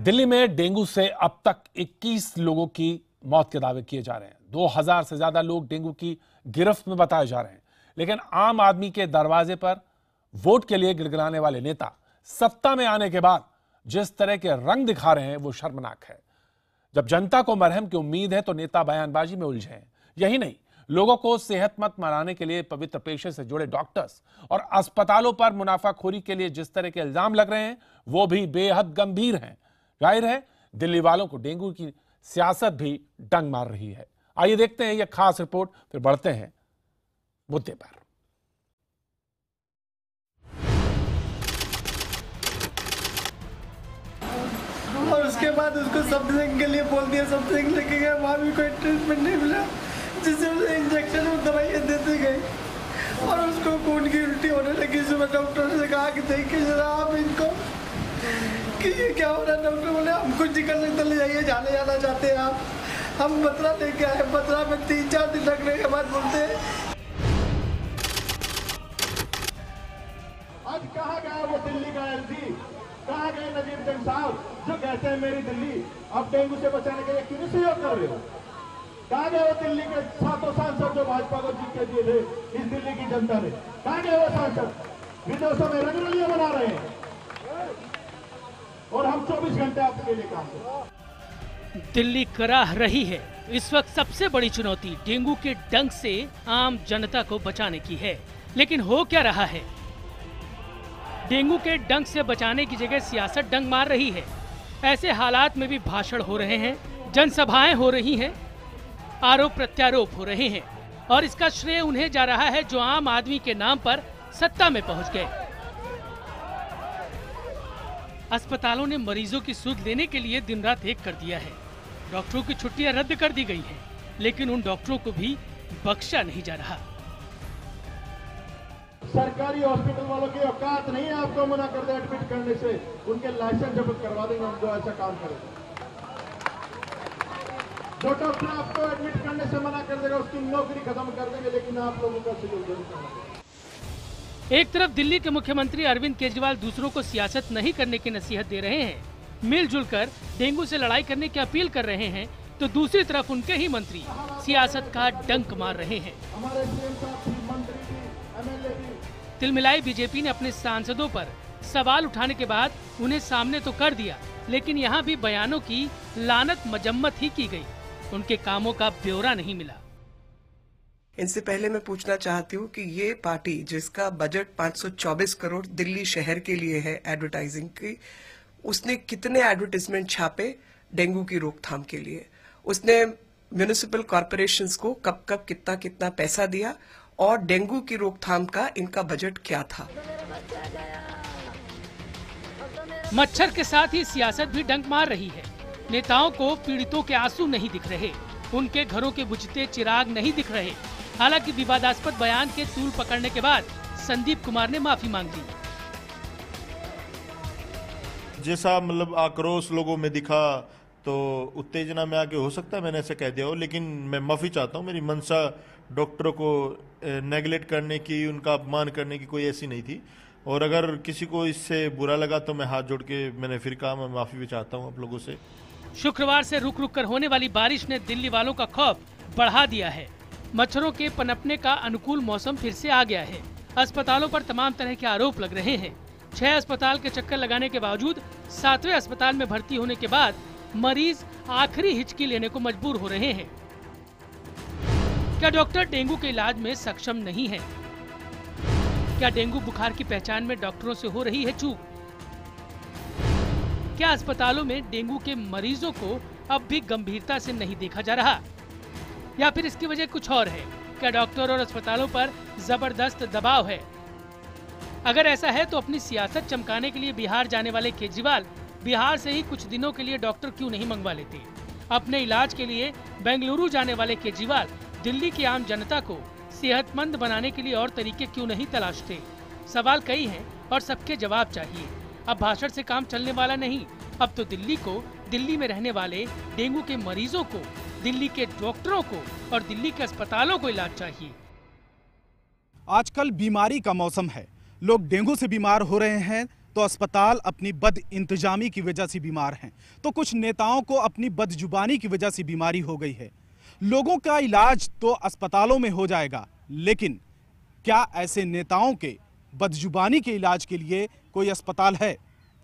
दिल्ली में डेंगू से अब तक 21 लोगों की मौत के दावे किए जा रहे हैं। 2000 से ज्यादा लोग डेंगू की गिरफ्त में बताए जा रहे हैं। लेकिन आम आदमी के दरवाजे पर वोट के लिए गिड़गिड़ाने वाले नेता सत्ता में आने के बाद जिस तरह के रंग दिखा रहे हैं वो शर्मनाक है। जब जनता को मरहम की उम्मीद है तो नेता बयानबाजी में उलझे हैं। यही नहीं, लोगों को सेहतमंद बनाने के लिए पवित्र पेशे से जुड़े डॉक्टर्स और अस्पतालों पर मुनाफाखोरी के लिए जिस तरह के इल्जाम लग रहे हैं वो भी बेहद गंभीर हैं। जाहिर है दिल्ली वालों को डेंगू की सियासत भी डंग मार रही है। आइए देखते हैं यह खास रिपोर्ट, फिर बढ़ते हैं मुद्दे पर। और उसके बाद उसको समथिंग के लिए बोल दिया, समथिंग लेके गया, वहाँ भी कोई ट्रीटमेंट नहीं मिला, जिससे उसे इंजेक्शन और दवाइयाँ देते गए और उसको खून की उल्टी होने लगी। सुबह डॉक्टर ने कहा कि देखिए जरा आप इनको कि ये क्या हो रहा है। डॉक्टर बोले हम कुछ नहीं कर सकते, ले जाइए, जाना चाहते हैं आप। हम बतरा लेके आए, बतरा में 3-4 दिन लगने के बाद बोलते हैं। आज कहाँ गया वो दिल्ली का एमपी, कहाँ गए नजीब जंग साहब जो कहते हैं मेरी दिल्ली, अब डेंगू से बचाने के लिए क्यों सहयोग कर रहे हो? कहाँ गए वो दिल्ली के 7 सांसद जो भाजपा को जीत के दिए थे इस दिल्ली की जनता ने? कहाँ गए वो सांसद? विदेशों में रंगरलियां बना रहे हैं और हम 24 घंटे आपके लिए काम कर रहे हैं। दिल्ली कराह रही है। इस वक्त सबसे बड़ी चुनौती डेंगू के डंक से आम जनता को बचाने की है। लेकिन हो क्या रहा है? डेंगू के डंक से बचाने की जगह सियासत डंक मार रही है। ऐसे हालात में भी भाषण हो रहे हैं, जनसभाएं हो रही हैं, आरोप प्रत्यारोप हो रहे हैं और इसका श्रेय उन्हें जा रहा है जो आम आदमी के नाम पर सत्ता में पहुंच गए। अस्पतालों ने मरीजों की सुध लेने के लिए दिन रात एक कर दिया है। डॉक्टरों की छुट्टियां रद्द कर दी गई हैं, लेकिन उन डॉक्टरों को भी बख्शा नहीं जा रहा। सरकारी हॉस्पिटल वालों की औकात नहीं है आपको मना कर दे एडमिट करने से, उनके लाइसेंस जब्त करवा देंगे हम जो ऐसा काम करेंगे। जो डॉक्टर आपको एडमिट करने से मना कर देगा उसकी नौकरी खत्म कर देंगे, लेकिन आप लोगों का सहयोग जरूर करना। एक तरफ दिल्ली के मुख्यमंत्री अरविंद केजरीवाल दूसरों को सियासत नहीं करने की नसीहत दे रहे हैं, मिलजुल कर डेंगू से लड़ाई करने की अपील कर रहे हैं, तो दूसरी तरफ उनके ही मंत्री सियासत का डंक मार रहे हैं। तिलमिलाई बीजेपी ने अपने सांसदों पर सवाल उठाने के बाद उन्हें सामने तो कर दिया, लेकिन यहाँ भी बयानों की लानत मजम्मत ही की गई। उनके कामों का ब्यौरा नहीं मिला। इनसे पहले मैं पूछना चाहती हूँ कि ये पार्टी जिसका बजट 524 करोड़ दिल्ली शहर के लिए है एडवर्टाइजिंग की, उसने कितने एडवर्टाइजमेंट छापे डेंगू की रोकथाम के लिए? उसने म्युनिसिपल कॉरपोरेशंस को कब कब कितना कितना पैसा दिया और डेंगू की रोकथाम का इनका बजट क्या था? मच्छर के साथ ही सियासत भी डंक मार रही है। नेताओं को पीड़ितों के आंसू नहीं दिख रहे, उनके घरों के बुझते चिराग नहीं दिख रहे। हालांकि विवादास्पद बयान के तूल पकड़ने के बाद संदीप कुमार ने माफी मांग ली। जैसा मतलब आक्रोश लोगों में दिखा तो उत्तेजना में आके हो सकता है मैंने ऐसा कह दिया हो, लेकिन मैं माफी चाहता हूँ। मेरी मंशा डॉक्टरों को नेगलेक्ट करने की, उनका अपमान करने की कोई ऐसी नहीं थी। और अगर किसी को इससे बुरा लगा तो मैं हाथ जोड़ के मैंने फिर कहा मैं माफी भी चाहता हूँ आप लोगों से। शुक्रवार से रुक रुक कर होने वाली बारिश ने दिल्ली वालों का खौफ बढ़ा दिया है। मच्छरों के पनपने का अनुकूल मौसम फिर से आ गया है। अस्पतालों पर तमाम तरह के आरोप लग रहे हैं। 6 अस्पताल के चक्कर लगाने के बावजूद 7वें अस्पताल में भर्ती होने के बाद मरीज आखिरी हिचकी लेने को मजबूर हो रहे हैं। क्या डॉक्टर डेंगू के इलाज में सक्षम नहीं है? क्या डेंगू बुखार की पहचान में डॉक्टरों से हो रही है चूक? क्या अस्पतालों में डेंगू के मरीजों को अब भी गंभीरता से नहीं देखा जा रहा, या फिर इसकी वजह कुछ और है? क्या डॉक्टर और अस्पतालों पर जबरदस्त दबाव है? अगर ऐसा है तो अपनी सियासत चमकाने के लिए बिहार जाने वाले केजरीवाल बिहार से ही कुछ दिनों के लिए डॉक्टर क्यों नहीं मंगवा लेते? अपने इलाज के लिए बेंगलुरु जाने वाले केजरीवाल दिल्ली की आम जनता को सेहतमंद बनाने के लिए और तरीके क्यों नहीं तलाशते? सवाल कई हैं और सबके जवाब चाहिए। अब भाषण से काम चलने वाला नहीं, अब तो दिल्ली को, दिल्ली में रहने वाले डेंगू के मरीजों को, दिल्ली के डॉक्टरों को और दिल्ली के अस्पतालों को इलाज चाहिए। आजकल बीमारी का मौसम है, लोग डेंगू से बीमार हो रहे हैं, तो अस्पताल अपनी बद इंतजामी की वजह से बीमार हैं, तो कुछ नेताओं को अपनी बदजुबानी की वजह से बीमारी हो गई है। लोगों का इलाज तो अस्पतालों में हो जाएगा, लेकिन क्या ऐसे नेताओं के बदजुबानी के इलाज के लिए कोई अस्पताल है?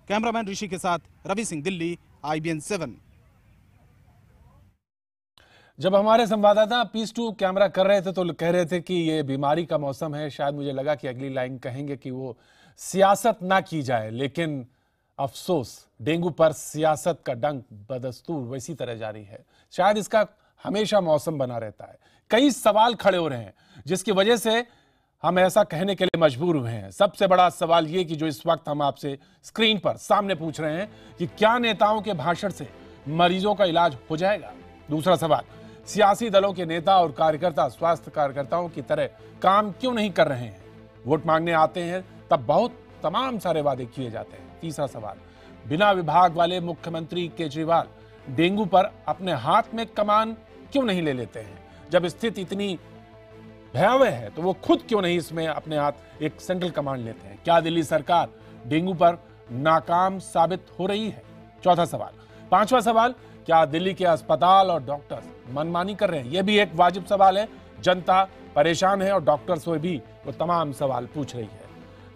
कैमरामैन ऋषि के साथ रवि सिंह, दिल्ली, IBN 7। जब हमारे संवाददाता पीस 2 कैमरा कर रहे थे तो कह रहे थे कि ये बीमारी का मौसम है। शायद मुझे लगा कि अगली लाइन कहेंगे कि वो सियासत ना की जाए, लेकिन अफसोस डेंगू पर सियासत का डंक बदस्तूर वैसी तरह जारी है। शायद इसका हमेशा मौसम बना रहता है। कई सवाल खड़े हो रहे हैं जिसकी वजह से हम ऐसा कहने के लिए मजबूर हुए हैं। सबसे बड़ा सवाल ये कि जो इस वक्त हम आपसे स्क्रीन पर सामने पूछ रहे हैं कि क्या नेताओं के भाषण से मरीजों का इलाज हो जाएगा? दूसरा सवाल, सियासी दलों के नेता और कार्यकर्ता स्वास्थ्य कार्यकर्ताओं की तरह काम क्यों नहीं कर रहे हैं? वोट मांगने आते हैं तब बहुत तमाम सारे वादे किए जाते हैं। तीसरा सवाल, बिना विभाग वाले मुख्यमंत्री केजरीवाल डेंगू पर अपने हाथ में कमान क्यों नहीं ले लेते हैं? जब स्थिति इतनी भयावह है तो वो खुद क्यों नहीं इसमें अपने हाथ एक सेंट्रल कमांड लेते हैं? क्या दिल्ली सरकार डेंगू पर नाकाम साबित हो रही है? चौथा सवाल। पांचवा सवाल, क्या दिल्ली के अस्पताल और डॉक्टर्स मनमानी कर रहे हैं? यह भी एक वाजिब सवाल है। जनता परेशान है और डॉक्टर से भी वो तमाम सवाल पूछ रही है।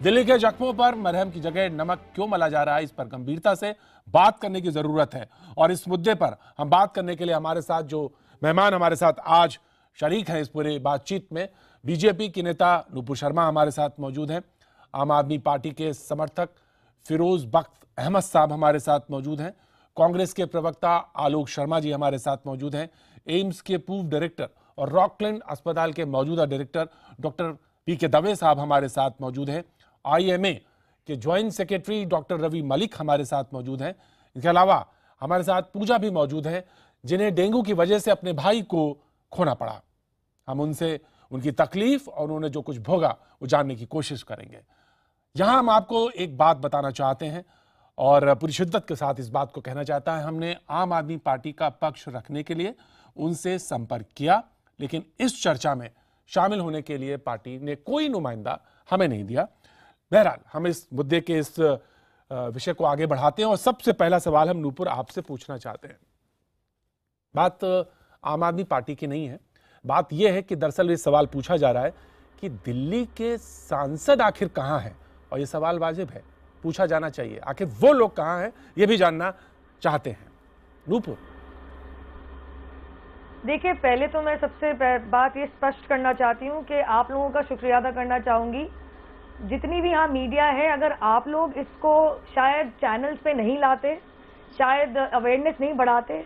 दिल्ली के जख्मों पर मरहम की जगह नमक क्यों मला जा रहा है? इस पर गंभीरता से बात करने की जरूरत है। और इस मुद्दे पर हम बात करने के लिए हमारे साथ जो मेहमान हमारे साथ आज शरीक हैं इस पूरे बातचीत में, बीजेपी की नेता नुपुर शर्मा हमारे साथ मौजूद हैं, आम आदमी पार्टी के समर्थक फिरोज बख्त अहमद साहब हमारे साथ मौजूद हैं, कांग्रेस के प्रवक्ता आलोक शर्मा जी हमारे साथ मौजूद हैं, एम्स के पूर्व डायरेक्टर और रॉकलैंड अस्पताल के मौजूदा डायरेक्टर डॉक्टर PK दवे साहब हमारे साथ मौजूद हैं, IMA के joint secretary doctor Ravi Malik हमारे साथ मौजूद हैं। इसके अलावा हमारे साथ पूजा भी मौजूद है जिन्हें डेंगू की वजह से अपने भाई को खोना पड़ा। हम उनसे उनकी तकलीफ और उन्होंने जो कुछ भोगा वो जानने की कोशिश करेंगे। यहां हम आपको एक बात बताना चाहते हैं और पूरी शिद्दत के साथ इस बात को कहना चाहता है, हमने आम आदमी पार्टी का पक्ष रखने के लिए उनसे संपर्क किया, लेकिन इस चर्चा में शामिल होने के लिए पार्टी ने कोई नुमाइंदा हमें नहीं दिया। बहरहाल हम इस मुद्दे के इस विषय को आगे बढ़ाते हैं और सबसे पहला सवाल हम नूपुर आपसे पूछना चाहते हैं। बात आम आदमी पार्टी की नहीं है, बात यह है कि दरअसल ये सवाल पूछा जा रहा है कि दिल्ली के सांसद आखिर कहां हैं, और ये सवाल वाजिब है, पूछा जाना चाहिए। आखिर वो लोग कहां हैं ये भी जानना चाहते हैं। नूपुर। देखिए, पहले तो मैं सबसे बात ये स्पष्ट करना चाहती हूँ कि आप लोगों का शुक्रिया अदा करना चाहूंगी। जितनी भी यहाँ मीडिया है, अगर आप लोग इसको शायद चैनल्स पे नहीं लाते, शायद अवेयरनेस नहीं बढ़ाते,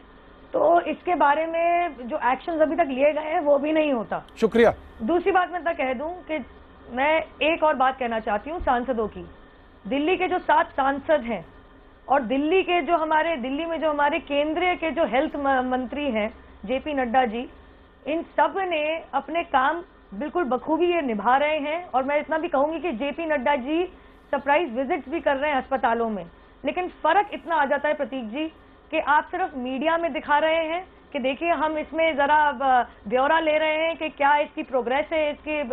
तो इसके बारे में जो एक्शंस अभी तक लिए गए हैं वो भी नहीं होता। शुक्रिया। दूसरी बात मैं कह दूं कि मैं एक और बात कहना चाहती हूँ सांसदों की। दिल्ली के जो 7 सांसद हैं और दिल्ली में जो हमारे केंद्रीय के जो हेल्थ मंत्री हैं JP नड्डा जी, इन सब ने अपने काम बिल्कुल बखूबी ये निभा रहे हैं। और मैं इतना भी कहूंगी कि JP Nadda ji surprise visits भी कर रहे हैं अस्पतालों में। लेकिन फर्क इतना आ जाता है प्रतीक जी कि आप सिर्फ मीडिया में दिखा रहे हैं कि देखिए हम इसमें जरा ब्यौरा ले रहे हैं कि क्या इसकी प्रोग्रेस है, इसके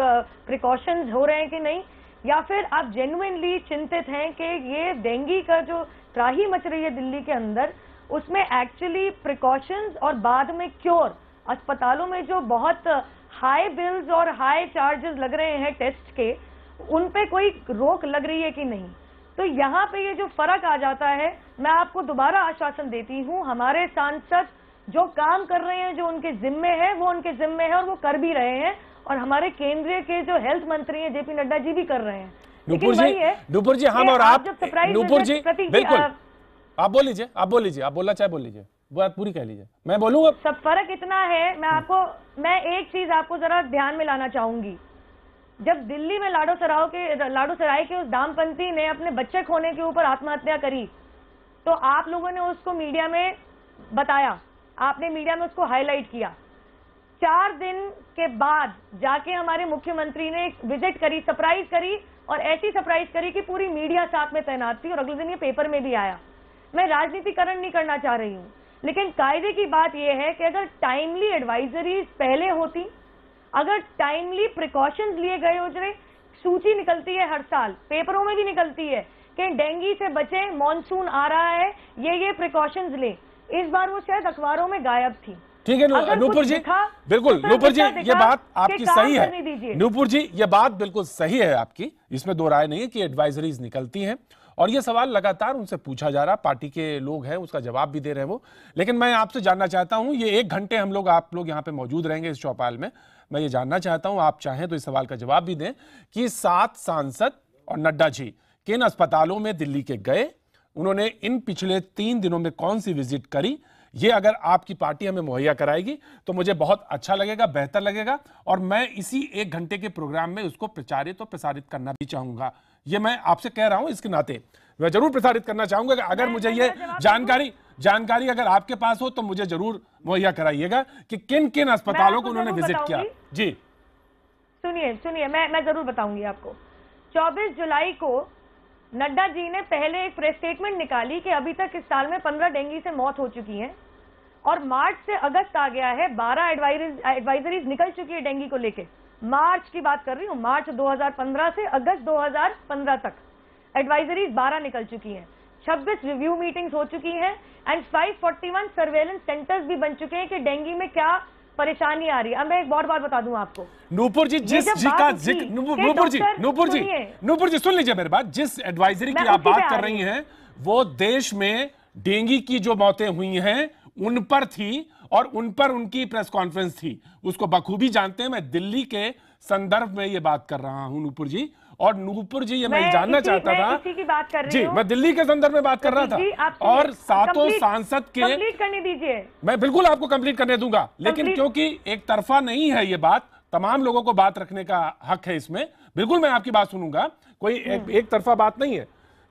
प्रिकॉशंस हो रहे हैं कि नहीं, या फिर आप जेन्युइनली चिंतित हैं कि ये डेंगू का जो त्राही मच रही है दिल्ली के अंदर, उसमें एक्चुअली प्रिकॉशंस और बाद में क्योर, अस्पतालों में जो बहुत हाई बिल्स और हाई चार्जेस लग रहे हैं टेस्ट के, उन पे कोई रोक लग रही है कि नहीं। तो यहाँ पे ये जो फर्क आ जाता है, मैं आपको दोबारा आश्वासन देती हूँ, हमारे सांसद जो काम कर रहे हैं, जो उनके जिम्मे है वो उनके जिम्मे है और वो कर भी रहे हैं, और हमारे केंद्रीय के जो हेल्थ मंत्री हैं JP नड्डा जी भी कर रहे हैं। नूपुर जी हम और आप, नूपुर जी बिल्कुल आप बोल लीजिए, आप बोलना चाहे बोल लीजिए, बात पूरी कह लीजिए, मैं बोलूंगा। सब फर्क इतना है, मैं एक चीज आपको जरा ध्यान में लाना चाहूंगी। जब दिल्ली में लाडो सराय के उस दामपंती ने अपने बच्चे खोने के ऊपर आत्महत्या करी, तो आप लोगों ने उसको मीडिया में बताया, आपने मीडिया में उसको हाईलाइट किया। 4 दिन के बाद जाके हमारे मुख्यमंत्री ने विजिट करी, सरप्राइज करी, और ऐसी सरप्राइज करी कि पूरी मीडिया साथ में तैनात थी और अगले दिन ये पेपर में भी आया। मैं राजनीतिकरण नहीं करना चाह रही हूँ, लेकिन कायदे की बात यह है कि अगर टाइमली एडवाइजरीज पहले होती, अगर टाइमली प्रिकॉशंस लिए गए होते, सूची निकलती है हर साल, पेपरों में भी निकलती है कि डेंगू से बचे, मॉनसून आ रहा है, ये प्रिकॉशंस ले। इस बार वो शायद अखबारों में गायब थी। ठीक है नूपुर जी, बिल्कुल नूपुर जी, ये बात आपकी सही है। नूपुर जी, ये बात बिल्कुल सही है आपकी, इसमें दो राय नहीं है कि एडवाइजरीज निकलती हैं और ये सवाल लगातार उनसे पूछा जा रहा, पार्टी के लोग हैं उसका जवाब भी दे रहे हैं वो। लेकिन मैं आपसे जानना चाहता हूं, ये 1 घंटे आप लोग यहाँ पे मौजूद रहेंगे इस चौपाल में, मैं ये जानना चाहता हूं, आप चाहें तो इस सवाल का जवाब भी दें कि 7 सांसद और नड्डा जी किन अस्पतालों में दिल्ली के गए, उन्होंने इन पिछले 3 दिनों में कौन सी विजिट करी, ये अगर आपकी पार्टी हमें मुहैया कराएगी तो मुझे बहुत अच्छा लगेगा, बेहतर लगेगा और मैं इसी 1 घंटे के प्रोग्राम में उसको प्रचारित और प्रसारित करना भी चाहूंगा। ये मैं आपसे कह रहा हूं, इसके नाते मैं जरूर प्रसारित करना चाहूंगा। अगर मुझे ये जानकारी अगर आपके पास हो तो मुझे जरूर मुहैया कराइएगा कि किन किन अस्पतालों को उन्होंने विजिट किया। जी सुनिए, मैं जरूर बताऊंगी आपको। 24 जुलाई को नड्डा जी ने पहले एक प्रेस स्टेटमेंट निकाली कि अभी तक इस साल में 15 डेंगू से मौत हो चुकी है और मार्च से अगस्त आ गया है, 12 एडवाइजरीज निकल चुकी है डेंगू को लेके। मार्च की बात कर रही हूँ, मार्च 2015 से अगस्त 2015 तक एडवाइजरीज 12 निकल चुकी हैं, 26 रिव्यू मीटिंग्स हो चुकी हैं एंड 541 सर्वेलेंस सेंटर्स भी बन चुके हैं कि डेंगू में क्या परेशानी आ रही है। अब मैं एक और बात बता दूं आपको, नूपुर जी, जिस जी का जिक्र, नूपुर जी सुन लीजिए मेरी बात, जिस एडवाइजरी की आप बात कर रही हैं वो देश में डेंगू की जो मौतें हुई हैं उन पर थी और उन पर उनकी प्रेस कॉन्फ्रेंस थी, उसको बखूबी जानते हैं। मैं दिल्ली के संदर्भ में ये बात कर रहा हूं नूपुर जी, और नूपुर जी ये मैं जानना चाहता था इसी की बात कर रही जी, मैं दिल्ली के संदर्भ में बात कर रहा था और 7 सांसद के कंप्लीट करने दीजिए। मैं बिल्कुल आपको कंप्लीट करने दूंगा, लेकिन क्योंकि एक तरफा नहीं है ये बात, तमाम लोगों को बात रखने का हक है इसमें, बिल्कुल मैं आपकी बात सुनूंगा, कोई एक तरफा बात नहीं है।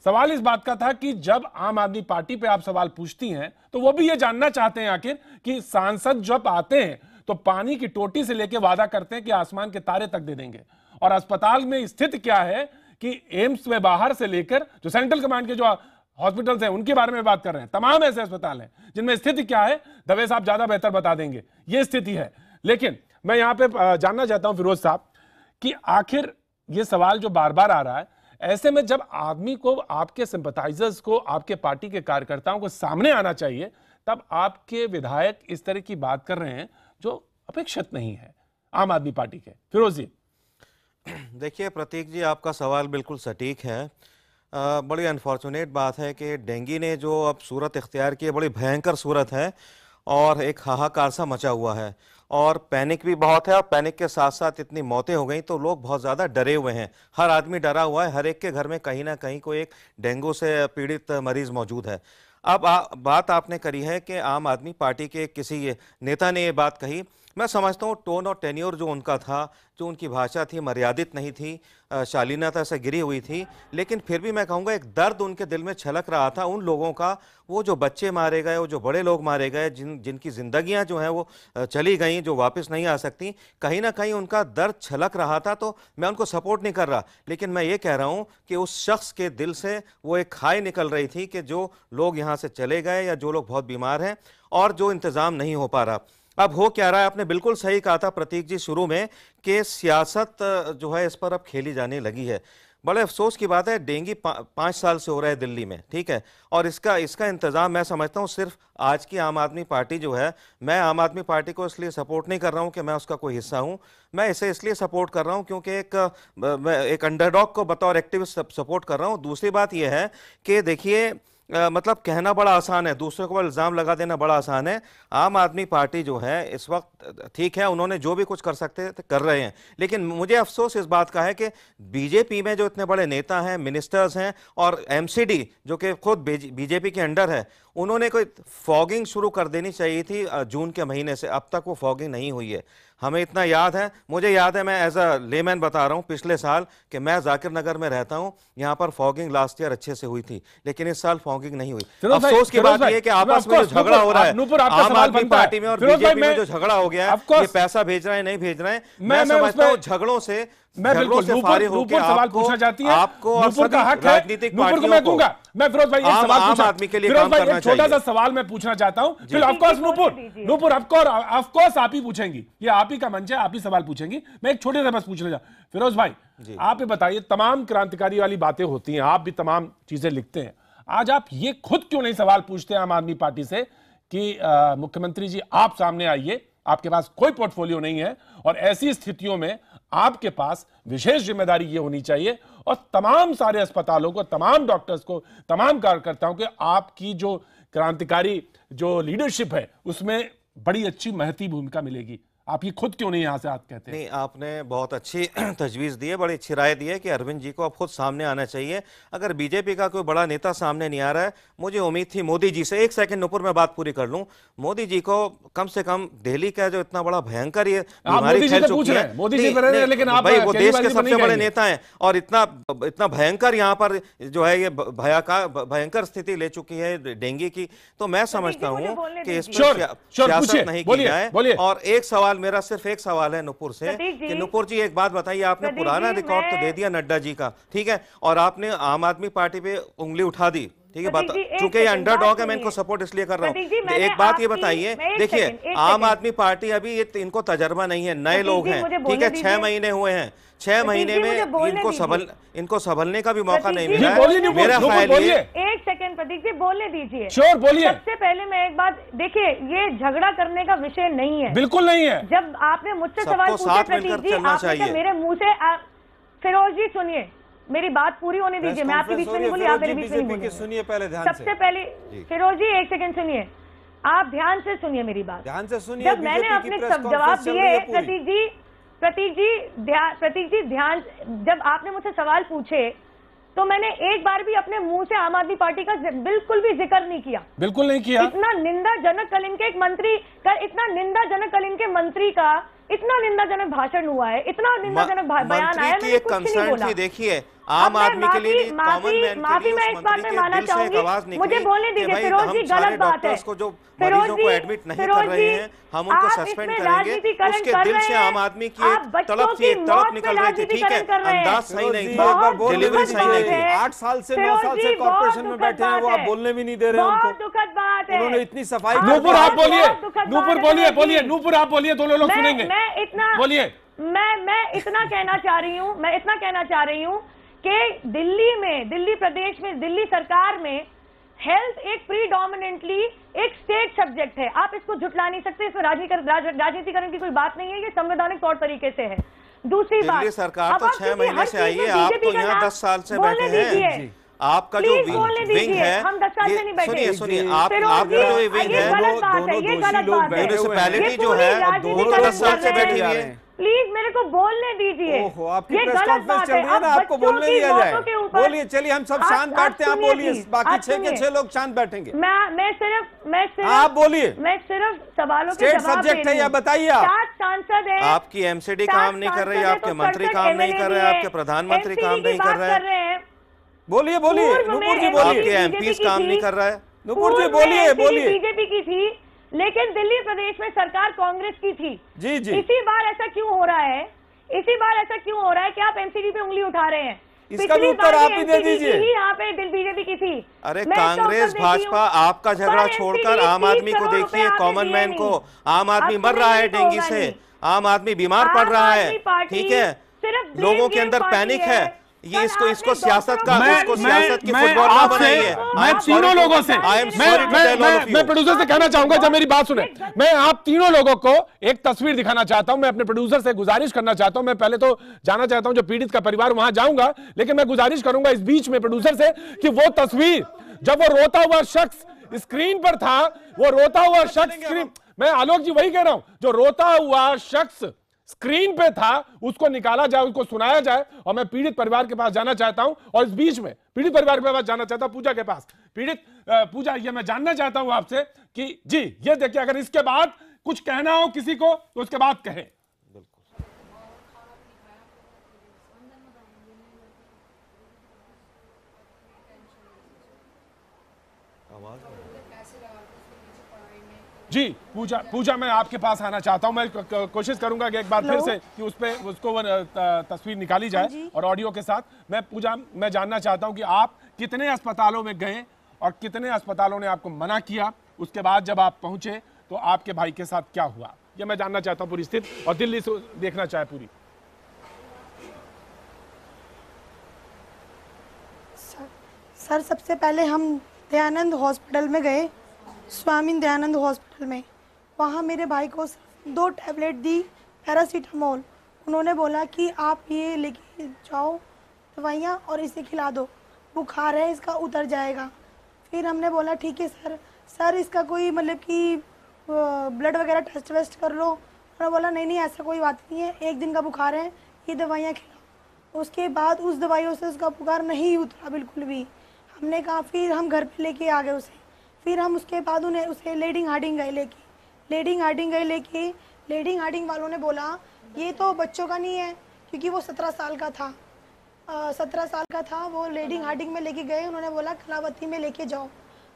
सवाल इस बात का था कि जब आम आदमी पार्टी पे आप सवाल पूछती हैं तो वो भी ये जानना चाहते हैं आखिर कि सांसद जब आते हैं तो पानी की टोटी से लेके वादा करते हैं कि आसमान के तारे तक दे देंगे, और अस्पताल में स्थिति क्या है कि एम्स में बाहर से लेकर जो सेंट्रल कमांड के जो हॉस्पिटल्स हैं उनके बारे में बात कर रहे हैं, तमाम ऐसे अस्पताल हैं जिनमें स्थिति क्या है, दवे साहब ज्यादा बेहतर बता देंगे, ये स्थिति है। लेकिन मैं यहां पे जानना चाहता हूं फिरोज साहब कि आखिर ये सवाल जो बार बार आ रहा है, ऐसे में जब आदमी को, आपके सिंपैथाइजर्स को, आपके पार्टी के कार्यकर्ताओं को सामने आना चाहिए, तब आपके विधायक इस तरह की बात कर रहे हैं जो अपेक्षित नहीं है आम आदमी पार्टी के। फिरोज जी देखिए प्रतीक जी, आपका सवाल बिल्कुल सटीक है। बड़ी अनफॉर्चुनेट बात है कि डेंगू ने जो अब सूरत इख्तियार की है, बड़ी भयंकर सूरत है और एक हाहाकार सा मचा हुआ है और पैनिक भी बहुत है, और पैनिक के साथ साथ इतनी मौतें हो गई तो लोग बहुत ज़्यादा डरे हुए हैं। हर आदमी डरा हुआ है, हर एक के घर में कहीं ना कहीं कोई एक डेंगू से पीड़ित मरीज मौजूद है। अब बात आपने करी है कि आम आदमी पार्टी के किसी नेता ने ये बात कही, मैं समझता हूँ टोन और टेन्योर जो उनका था, जो उनकी भाषा थी, मर्यादित नहीं थी, शालीनता से गिरी हुई थी, लेकिन फिर भी मैं कहूँगा एक दर्द उनके दिल में छलक रहा था उन लोगों का, वो जो बच्चे मारे गए, वो जो बड़े लोग मारे गए, जिनकी ज़िंदगियाँ जो हैं वो चली गई, जो वापस नहीं आ सकती, कहीं ना कहीं उनका दर्द छलक रहा था। तो मैं उनको सपोर्ट नहीं कर रहा, लेकिन मैं ये कह रहा हूँ कि उस शख्स के दिल से वो एक खाई निकल रही थी कि जो लोग यहाँ से चले गए या जो लोग बहुत बीमार हैं और जो इंतज़ाम नहीं हो पा रहा। अब हो क्या रहा है, आपने बिल्कुल सही कहा था प्रतीक जी शुरू में कि सियासत जो है इस पर अब खेली जाने लगी है। बड़े अफसोस की बात है, डेंगू 5 साल से हो रहा है दिल्ली में, ठीक है, और इसका इंतज़ाम मैं समझता हूँ सिर्फ आज की आम आदमी पार्टी जो है, मैं आम आदमी पार्टी को इसलिए सपोर्ट नहीं कर रहा हूँ कि मैं उसका कोई हिस्सा हूँ, मैं इसे इसलिए सपोर्ट कर रहा हूँ क्योंकि एक अंडरडॉग को बतौर एक्टिविस्ट सपोर्ट कर रहा हूँ। दूसरी बात यह है कि देखिए मतलब कहना बड़ा आसान है, दूसरों को इल्ज़ाम लगा देना बड़ा आसान है। आम आदमी पार्टी जो है इस वक्त, ठीक है, उन्होंने जो भी कुछ कर सकते थे कर रहे हैं, लेकिन मुझे अफसोस इस बात का है कि बीजेपी में जो इतने बड़े नेता हैं, मिनिस्टर्स हैं और एमसीडी जो कि खुद बीजेपी के अंडर है, उन्होंने कोई फॉगिंग शुरू कर देनी चाहिए थी जून के महीने से, अब तक वो फॉगिंग नहीं हुई है। हमें इतना याद है, मुझे याद है, मैं एज अ लेमैन बता रहा हूँ, पिछले साल कि मैं जाकिर नगर में रहता हूँ, यहाँ पर फॉगिंग लास्ट ईयर अच्छे से हुई थी, लेकिन इस साल फॉगिंग नहीं हुई। अफसोस की बात यह कि आपस में जो झगड़ा हो रहा है आम आदमी पार्टी में और बीजेपी में, जो झगड़ा हो गया है, ये पैसा भेज रहे हैं नहीं भेज रहे हैं, मैं समझता हूँ झगड़ों से मैं झगड़ों बिल्कुल से फारिग होकर नूपुर सवाल पूछना चाहती है, आपको और नूपुर का सभी हक है, राजनीतिक नूपुर को पार्टियों मैं को दूंगा। मैं फिरोज भाई एक सवाल आम पूछा, आदमी के लिए फिरोज काम भाई करना एक छोटा सा चाहिए। सवाल मैं पूछना चाहता हूं, फिर ऑफकोर्स नूपुर ऑफ कोर्स आप ही पूछेंगी, ये आप ही का मंच है, आप ही सवाल पूछेंगी। मैं एक छोटे से बस पूछने जा, फिरोज भाई आप ये बताइए, तमाम क्रांतिकारी वाली बातें होती हैं, आप भी तमाम चीजें लिखते हैं, आज आप ये खुद क्यों नहीं सवाल पूछते आम आदमी पार्टी से कि मुख्यमंत्री जी आप सामने आइए, आपके पास कोई पोर्टफोलियो नहीं है और ऐसी स्थितियों में आपके पास विशेष जिम्मेदारी ये होनी चाहिए और तमाम सारे अस्पतालों को, तमाम डॉक्टर्स को, तमाम कार्यकर्ताओं के आपकी जो क्रांतिकारी जो लीडरशिप है उसमें बड़ी अच्छी महती भूमिका मिलेगी, आप ये खुद क्यों नहीं यहां से आप कहते हैं? नहीं, आपने बहुत अच्छी तजवीज़ दी है, बड़ी अच्छी राय दी है कि अरविंद जी को अब खुद सामने आना चाहिए। अगर बीजेपी का कोई बड़ा नेता सामने नहीं आ रहा है, मुझे उम्मीद थी मोदी जी से, एक सेकंड नुपुर में बात पूरी कर लूं, मोदी जी को कम से कम दिल्ली का जो इतना बड़ा भयंकर ये बीमारी फैल चुकी है, मोदी जी लेकिन आप भाई वो देश के सबसे बड़े नेता हैं और इतना भयंकर यहाँ पर जो है ये भयंकर स्थिति ले चुकी है डेंगू की, तो मैं समझता हूँ कि इस पर सियासत नहीं की जाए। और एक सवाल, मेरा सिर्फ एक सवाल है नुपुर से कि नुपुर जी एक बात बताइए, आपने पुराना रिकॉर्ड तो दे दिया नड्डा जी का, ठीक है, और आपने आम आदमी पार्टी पे उंगली उठा दी, ठीक है, चूंकि ये अंडरडॉग है मैं इनको सपोर्ट इसलिए कर रहा हूँ। एक बात ये बताइए, देखिए आम आदमी पार्टी अभी इनको तजर्बा नहीं है, नए लोग हैं, ठीक है, 6 महीने हुए हैं, 6 महीने में इनको संभलने का भी मौका नहीं मिला है। मेरा ख्याल ये, एक सेकंड प्रतीक जी बोलने दीजिए। श्योर बोलिए। सबसे पहले मैं एक बात, देखिए ये झगड़ा करने का विषय नहीं है, बिल्कुल नहीं है। जब आपने मुझसे सवाल पूछे प्रतीक जी, आपने मेरे मुंह से, फिरोज जी सुनिए, मेरी बात पूरी होने दीजिए, मैं आपके बीच में नहीं बोली, आप मेरे बीच में नहीं बोलिए, सुनिए पहले ध्यान से। सबसे पहले फिरोज जी एक सेकंड सुनिए, आप ध्यान से सुनिए मेरी बात, ध्यान से सुनिए। जब मैंने अपने जवाब दिए प्रतीक जी ध्यान, जब आपने मुझसे सवाल पूछे तो मैंने एक बार भी अपने मुंह से आम आदमी पार्टी का बिल्कुल भी जिक्र नहीं किया, बिल्कुल नहीं किया। इतना निंदाजनक कलिन के एक मंत्री का, इतना निंदाजनक कलिन के मंत्री का इतना निंदाजनक भाषण हुआ है, इतना निंदाजनक बयान आया, मैंने कुछ नहीं बोला। देखिए आम आदमी के लिए माफी मैं इस बात में मानना चाहूंगी, मुझे बोलने दीजिए फिरोज जी, गलत बात है, जो मरीजों को एडमिट नहीं कर रहे हैं हम उनको सस्पेंड करेंगे, उसके दिल से आम आदमी की तड़प निकल रही थी, ठीक है, अंदाज सही नहीं था, डिलीवरी सही नहीं थी। 8 साल से 9 साल से कॉर्पोरेशन में बैठे हैं, वो आप बोलने भी नहीं दे रहे हैं उनको, दुखद बात है, उन्होंने इतनी सफाई। नूपुर आप बोलिए, नूपुर बोलिए, नूपुर आप बोलिए, दोनों लोग सुनेंगे, मैं इतना बोलिए। मैं इतना कहना चाह रही हूँ कि दिल्ली प्रदेश में, दिल्ली सरकार में हेल्थ एक प्रीडोमिनेंटली एक स्टेट सब्जेक्ट है, आप इसको झुटला नहीं सकते, इसमें राजनीतिकरण की कोई बात नहीं है, ये संवैधानिक तौर तरीके से है। दूसरी बात, दिल्ली सरकार तो 6 महीने से आई है, आप तो यहाँ 10 साल से बैठे हैं, आपका जो विंग है, हम 10 साल से नहीं बैठे, सुनिए आपका जो विंग है, म्यूनिसिपैलिटी जो है वो तो 10 साल से बैठी हुई है। प्लीज मेरे को बोलने दीजिए, आपकी प्रेस कॉन्फ्रेंस चल रही है ना, आपको बोलने दिया जाए, बोलिए, चलिए हम सब शांत बैठते हैं, आप बोलिए, बाकी 6 के 6 लोग शांत बैठेंगे। मैं सिर्फ आप बोलिए, मैं सिर्फ सवालों के स्टेट सब्जेक्ट है या बताइए आप। 7 सांसद हैं, आपकी एमसीडी काम नहीं कर रही, आपके मंत्री काम नहीं कर रहे, आपके प्रधानमंत्री काम नहीं कर रहे हैं, बोलिए नुपुर जी बोलिए, आपके एमपीज काम नहीं कर रहा है, नुपुर जी बोलिए। बीजेपी की थी, लेकिन दिल्ली प्रदेश में सरकार कांग्रेस की थी। जी इसी बार ऐसा क्यों हो रहा है कि आप एमसीडी पे उंगली उठा रहे हैं? इसका भी उत्तर आप ही दे दीजिए। यहाँ पे बीजेपी की थी। अरे कांग्रेस भाजपा, आपका झगड़ा छोड़कर आम आदमी को देखिए, कॉमन मैन को, आम आदमी मर रहा है डेंगू से, आम आदमी बीमार पड़ रहा है, ठीक है, लोगों के अंदर पैनिक है, ये इसको सियासत की फुटबॉल ना बनाइए। मैं तीनों लोगों से, मैं प्रोड्यूसर से कहना चाहूंगा, जब मेरी बात सुने, मैं आप तीनों लोगों को एक तस्वीर दिखाना चाहता हूं, मैं अपने प्रोड्यूसर से गुजारिश करना चाहता हूं, मैं पहले तो जाना चाहता हूं जो पीड़ित का परिवार, वहां जाऊंगा, लेकिन मैं गुजारिश करूंगा इस बीच में प्रोड्यूसर से कि वो तस्वीर जब वो रोता हुआ शख्स स्क्रीन पर था, वो रोता हुआ शख्स स्क्रीन, मैं आलोक जी वही कह रहा हूं, जो रोता हुआ शख्स स्क्रीन पे था उसको निकाला जाए, उसको सुनाया जाए, और मैं पीड़ित परिवार के पास जाना चाहता हूं, और इस बीच में पीड़ित परिवार के पास जाना चाहता हूं, पूजा के पास। पूजा, ये मैं जानना चाहता हूं आपसे कि जी ये देखिए, अगर इसके बाद कुछ कहना हो किसी को तो उसके बाद कहे। जी पूजा मैं आपके पास आना चाहता हूं। मैं कोशिश करूंगा कि एक बार फिर से कि उस पे उसको तस्वीर निकाली जाए और ऑडियो के साथ। मैं जानना चाहता हूं कि आप कितने अस्पतालों में गए और कितने अस्पतालों ने आपको मना किया, उसके बाद जब आप पहुंचे तो आपके भाई के साथ क्या हुआ, ये मैं जानना चाहता हूं पूरी स्थिति, और दिल्ली से देखना चाहे पूरी। सर सबसे पहले हम दयानंद हॉस्पिटल में गए, स्वामी दयानंद हॉस्पिटल में। वहाँ मेरे भाई को 2 टैबलेट दी पैरासीटामोल। उन्होंने बोला कि आप ये लेके जाओ दवाइयाँ और इसे खिला दो, बुखार है इसका उतर जाएगा। फिर हमने बोला ठीक है सर इसका कोई मतलब कि ब्लड वगैरह टेस्ट वेस्ट कर लो। उन्होंने बोला नहीं ऐसा कोई बात नहीं है, 1 दिन का बुखार है, ये दवाइयाँ खिलाओ। उसके बाद उस दवाइयों से उसका बुखार नहीं उतरा बिल्कुल भी। हमने कहा, फिर हम घर पे लेके आ गए उसे। फिर हम उसके बाद उसे लेडिंग हार्डिंग गए लेके। लेडिंग हार्डिंग वालों ने बोला ये तो बच्चों का नहीं है, क्योंकि वो 17 साल का था। 17 साल का था वो। लेडिंग हार्डिंग में लेके गए, उन्होंने बोला कलावती में लेके जाओ।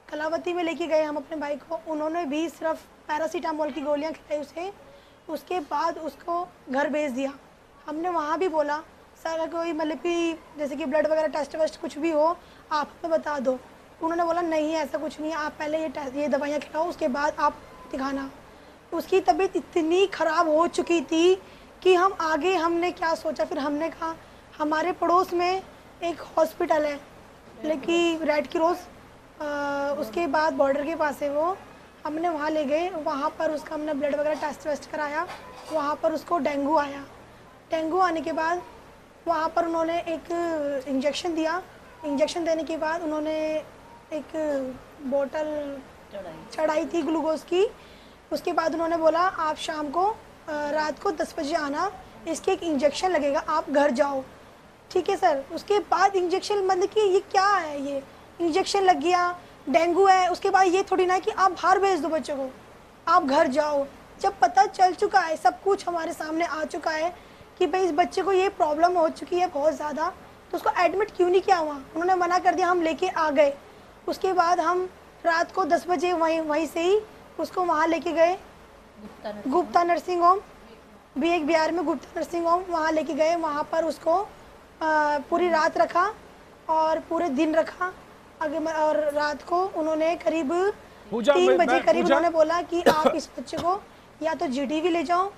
कलावती में लेके गए हम अपने भाई को। उन्होंने भी सिर्फ पैरासीटामोल की गोलियां खिलाई उसे। उसके बाद उसको घर भेज दिया। हमने वहाँ भी बोला सर कोई मतलब कि जैसे कि ब्लड वगैरह टेस्ट वेस्ट कुछ भी हो आप हमें बता दो। उन्होंने बोला नहीं ऐसा कुछ नहीं है, आप पहले ये दवाइयाँ खिलाओ, उसके बाद आप दिखाना। उसकी तबीयत इतनी ख़राब हो चुकी थी कि हमने क्या सोचा, फिर हमने कहा हमारे पड़ोस में एक हॉस्पिटल है लेकिन रेड क्रॉस, उसके बाद बॉर्डर के पास है वो। हमने वहाँ ले गए, वहाँ पर उसका हमने ब्लड वगैरह टेस्ट वेस्ट कराया। वहाँ पर उसको डेंगू आया। डेंगू आने के बाद वहाँ पर उन्होंने एक इंजेक्शन दिया। इंजेक्शन देने के बाद उन्होंने एक बोतल चढ़ाई थी ग्लूकोज की। उसके बाद उन्होंने बोला आप शाम को रात को 10 बजे आना, इसके एक इंजेक्शन लगेगा, आप घर जाओ। ठीक है सर। उसके बाद इंजेक्शन मतलब कि ये क्या है, ये इंजेक्शन लग गया, डेंगू है, उसके बाद ये थोड़ी ना कि आप बाहर भेज दो बच्चों को, आप घर जाओ। जब पता चल चुका है, सब कुछ हमारे सामने आ चुका है कि भाई इस बच्चे को ये प्रॉब्लम हो चुकी है बहुत ज़्यादा, तो उसको एडमिट क्यों नहीं किया हुआ। उन्होंने मना कर दिया, हम लेके आ गए। उसके बाद हम रात को 10 बजे वहीं से ही उसको वहाँ लेके गए, Gupta nursing home, BH Bihar में गुप्ता नर्सिंग होम, वहाँ लेके गए। वहाँ पर उसको पूरी रात रखा और पूरे दिन रखा। और रात को उन्होंने करीब 3 बजे करीब उन्होंने बोला कि आप इस बच्चे को या तो GTV ले जाओ।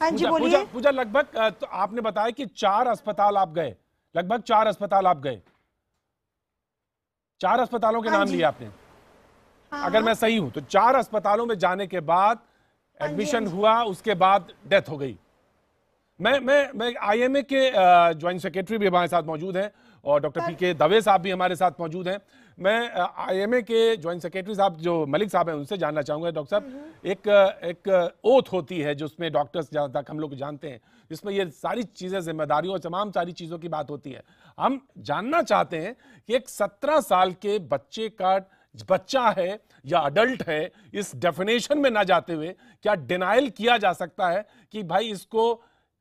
हाँ जी बोलिए। पूजा लगभग तो आपने बताया कि 4 अस्पताल आप गए, लगभग 4 अस्पताल आप गए, 4 अस्पतालों के नाम लिए आपने। अगर मैं सही हूं तो 4 अस्पतालों में जाने के बाद एडमिशन हुआ, उसके बाद डेथ हो गई। मैं IMA के ज्वाइंट सेक्रेटरी भी हमारे साथ मौजूद हैं और डॉक्टर PK दवे साहब भी हमारे साथ मौजूद हैं। मैं IMA के ज्वाइंट सेक्रेटरी साहब जो मलिक साहब हैं उनसे जानना चाहूंगा। डॉक्टर साहब, एक ओथ होती है जिसमें डॉक्टर्स जहाँ तक हम लोग जानते हैं, जिसमें ये सारी चीजें, जिम्मेदारियों और तमाम सारी चीजों की बात होती है। हम जानना चाहते हैं कि एक 17 साल के बच्चे का बच्चा है या अडल्ट है, इस डेफिनेशन में ना जाते हुए क्या डिनाइल किया जा सकता है कि भाई इसको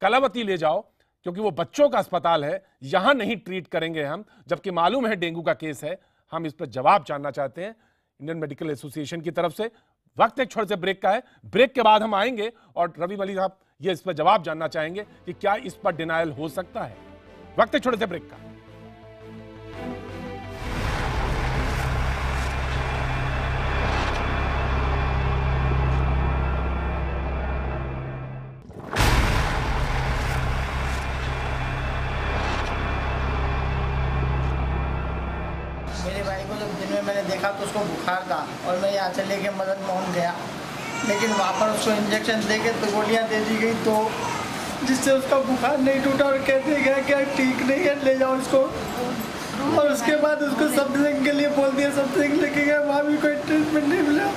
कलावती ले जाओ क्योंकि वो बच्चों का अस्पताल है, यहां नहीं ट्रीट करेंगे हम, जबकि मालूम है डेंगू का केस है। हम इस पर जवाब जानना चाहते हैं इंडियन मेडिकल एसोसिएशन की तरफ से। वक्त एक छोटे से ब्रेक का है, ब्रेक के बाद हम आएंगे और रवि मलिक साहब ये इस पर जवाब जानना चाहेंगे कि क्या इस पर डिनाइल हो सकता है। वक्त एक छोटे से ब्रेक का। मेरे भाई को जब दिन में मैंने देखा तो उसको बुखार था और मैं यहाँ से लेके मदन मोहन गया, लेकिन वहाँ पर उसको इंजेक्शन दे के तो गोलियाँ दे दी गई, तो जिससे उसका बुखार नहीं टूटा और कहते गया कि ठीक नहीं है ले जाओ इसको। और उसके बाद उसको सब्सिंग के लिए बोल दिया, सब्सिंग लेके गए, वहाँ भी कोई ट्रीटमेंट नहीं मिला,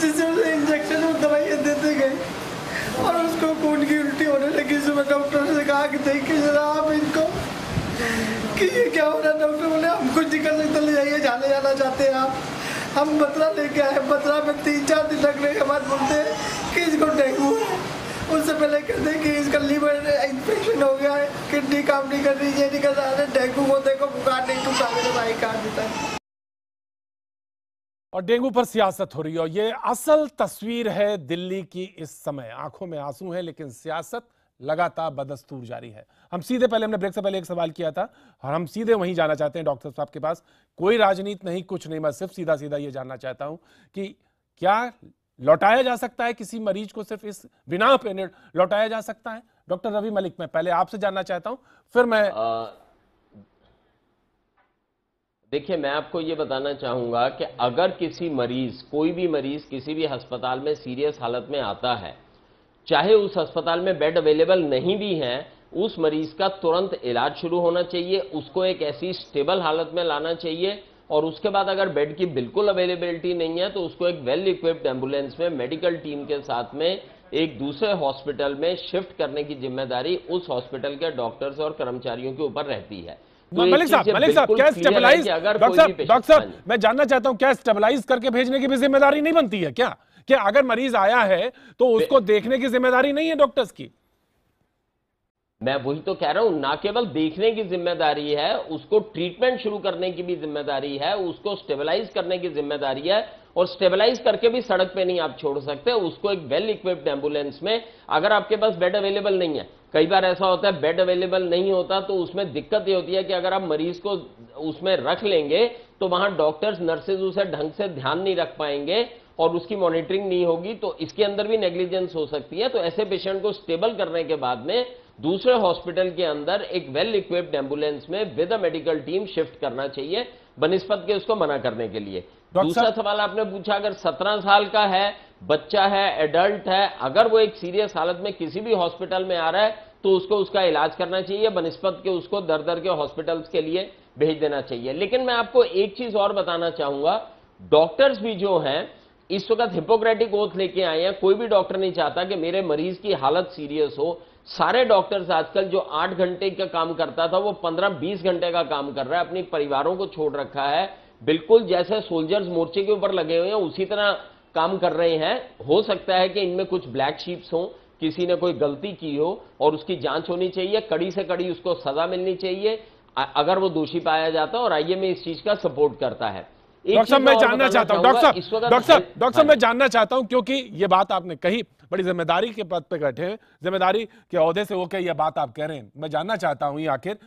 जिससे उसे इंजेक्शन और दवाइयाँ देते गए और उसको खून की उल्टी होने लगी। सुबह डॉक्टर से कहा कि देखिए जरा आप इनको कि ये क्या हो रहा है। डॉक्टर बोले हम कुछ निकल नहीं, तो ले जाइए, जाने जाना चाहते हैं आप। हम बतरा लेके आए, बतरा में 3-4 दिन लगने के बाद बोलते हैं कि इसको डेंगू है। उससे पहले कहते हैं कि इसका लीवर इन्फेक्शन हो गया है, किडनी काम नहीं कर रही, ये नहीं कर रहा है। डेंगू को देखो बुखार नहीं टूटा मेरे भाई का अभी तक। और डेंगू पर सियासत हो रही है और ये असल तस्वीर है दिल्ली की इस समय। आंखों में आंसू हैं लेकिन सियासत लगातार बदस्तूर जारी है। हम सीधे पहले हमने ब्रेक से पहले एक सवाल किया था और हम सीधे वहीं जाना चाहते हैं डॉक्टर साहब के पास। कोई राजनीति नहीं, कुछ नहीं, मैं सिर्फ सीधा सीधा ये जानना चाहता हूं कि क्या लौटाया जा सकता है किसी मरीज को, सिर्फ इस बिना पे लौटाया जा सकता है? डॉक्टर रवि मलिक, मैं पहले आपसे जानना चाहता हूं, फिर मैं देखिए, मैं आपको ये बताना चाहूंगा कि अगर किसी मरीज, कोई भी मरीज किसी भी अस्पताल में सीरियस हालत में आता है, चाहे उस अस्पताल में बेड अवेलेबल नहीं भी है, उस मरीज का तुरंत इलाज शुरू होना चाहिए, उसको एक ऐसी स्टेबल हालत में लाना चाहिए और उसके बाद अगर बेड की बिल्कुल अवेलेबिलिटी नहीं है तो उसको एक वेल इक्विप्ड एम्बुलेंस में मेडिकल टीम के साथ में एक दूसरे हॉस्पिटल में शिफ्ट करने की जिम्मेदारी उस हॉस्पिटल के डॉक्टर्स और कर्मचारियों के ऊपर रहती है। तो मलिक साहब क्या स्टेबलाइज, डॉक्टर साहब मैं जानना चाहता हूं, क्या स्टेबलाइज करके भेजने की भी जिम्मेदारी नहीं बनती है क्या? क्या अगर मरीज आया है तो उसको देखने की जिम्मेदारी नहीं है डॉक्टर्स की? मैं वही तो कह रहा हूं, ना केवल देखने की जिम्मेदारी है, उसको ट्रीटमेंट शुरू करने की भी जिम्मेदारी है, उसको स्टेबलाइज करने की जिम्मेदारी है और स्टेबलाइज करके भी सड़क पे नहीं आप छोड़ सकते, उसको एक वेल इक्विप्ड एम्बुलेंस में, अगर आपके पास बेड अवेलेबल नहीं है, कई बार ऐसा होता है बेड अवेलेबल नहीं होता तो उसमें दिक्कत ये होती है कि अगर आप मरीज को उसमें रख लेंगे तो वहां डॉक्टर्स नर्सेज उसे ढंग से ध्यान नहीं रख पाएंगे और उसकी मॉनिटरिंग नहीं होगी, तो इसके अंदर भी नेग्लिजेंस हो सकती है। तो ऐसे पेशेंट को स्टेबल करने के बाद में दूसरे हॉस्पिटल के अंदर एक वेल इक्विप्ड एम्बुलेंस में with a medical team shift करना चाहिए बनिस्पत के उसको मना करने के लिए। दूसरा सवाल आपने पूछा, अगर 17 साल का है, बच्चा है, एडल्ट है, अगर वो एक सीरियस हालत में किसी भी हॉस्पिटल में आ रहा है तो उसको उसका इलाज करना चाहिए, बनिस्पत के उसको दर दर के हॉस्पिटल्स के लिए भेज देना चाहिए। लेकिन मैं आपको एक चीज और बताना चाहूंगा, डॉक्टर्स भी जो हैं इस वक्त हिपोक्रेटिक ओथ लेके आए हैं। कोई भी डॉक्टर नहीं चाहता कि मेरे मरीज की हालत सीरियस हो। सारे डॉक्टर्स आजकल जो 8 घंटे का काम करता था वो 15-20 घंटे का काम कर रहा है, अपनी परिवारों को छोड़ रखा है, बिल्कुल जैसे सोल्जर्स मोर्चे के ऊपर लगे हुए हैं उसी तरह काम कर रहे हैं। हो सकता है कि इनमें कुछ ब्लैक शीप्स हों, किसी ने कोई गलती की हो और उसकी जांच होनी चाहिए, कड़ी से कड़ी उसको सजा मिलनी चाहिए अगर वो दोषी पाया जाता है और आईएमए इस चीज का सपोर्ट करता है। डॉक्टर साहब मैं जानना चाहता हूं, डॉक्टर साहब मैं जानना चाहता हूं, क्योंकि ये बात आपने कही, बड़ी जिम्मेदारी के पद पे बैठे हैं, जिम्मेदारी के ओहदे से होकर ये बात आप कह रहे हैं। मैं जानना चाहता हूं ये आखिर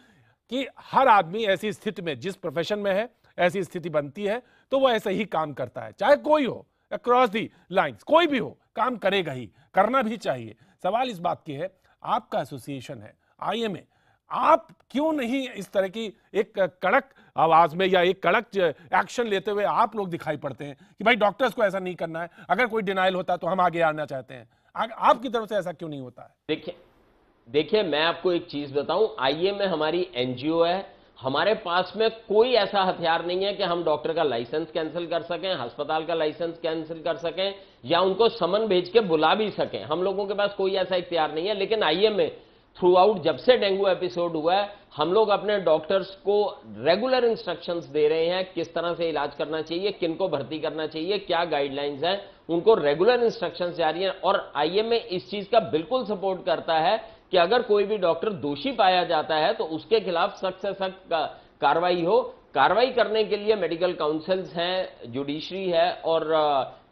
कि हर आदमी ऐसी स्थिति में, जिस प्रोफेशन में है, ऐसी स्थिति बनती है तो वो ऐसे ही काम करता है, चाहे कोई हो, अक्रॉस दी लाइंस कोई भी हो, काम करेगा ही, करना भी चाहिए। सवाल इस बात की है, आपका एसोसिएशन है आईएमए, आप क्यों नहीं इस तरह की एक कड़क आवाज में या एक कड़क एक्शन लेते हुए आप लोग दिखाई पड़ते हैं कि भाई डॉक्टर्स को ऐसा नहीं करना है, अगर कोई डिनाइल होता है तो हम आगे आना चाहते हैं, आपकी तरफ से ऐसा क्यों नहीं होता है? देखिए मैं आपको एक चीज बताऊं, आईएमए हमारी एनजीओ है, हमारे पास में कोई ऐसा हथियार नहीं है कि हम डॉक्टर का लाइसेंस कैंसिल कर सकें, अस्पताल का लाइसेंस कैंसिल कर सकें या उनको समन भेज के बुला भी सकें। हम लोगों के पास कोई ऐसा इख्तियार नहीं है। लेकिन आईएमए थ्रू आउट जब से डेंगू एपिसोड हुआ है, हम लोग अपने डॉक्टर्स को रेगुलर इंस्ट्रक्शंस दे रहे हैं किस तरह से इलाज करना चाहिए, किनको भर्ती करना चाहिए, क्या गाइडलाइंस हैं, उनको रेगुलर इंस्ट्रक्शंस जारी हैं। और आईएमए इस चीज का बिल्कुल सपोर्ट करता है कि अगर कोई भी डॉक्टर दोषी पाया जाता है तो उसके खिलाफ सख्त से सख्त कार्रवाई हो। कार्रवाई करने के लिए मेडिकल काउंसिल्स हैं, जुडिशरी है और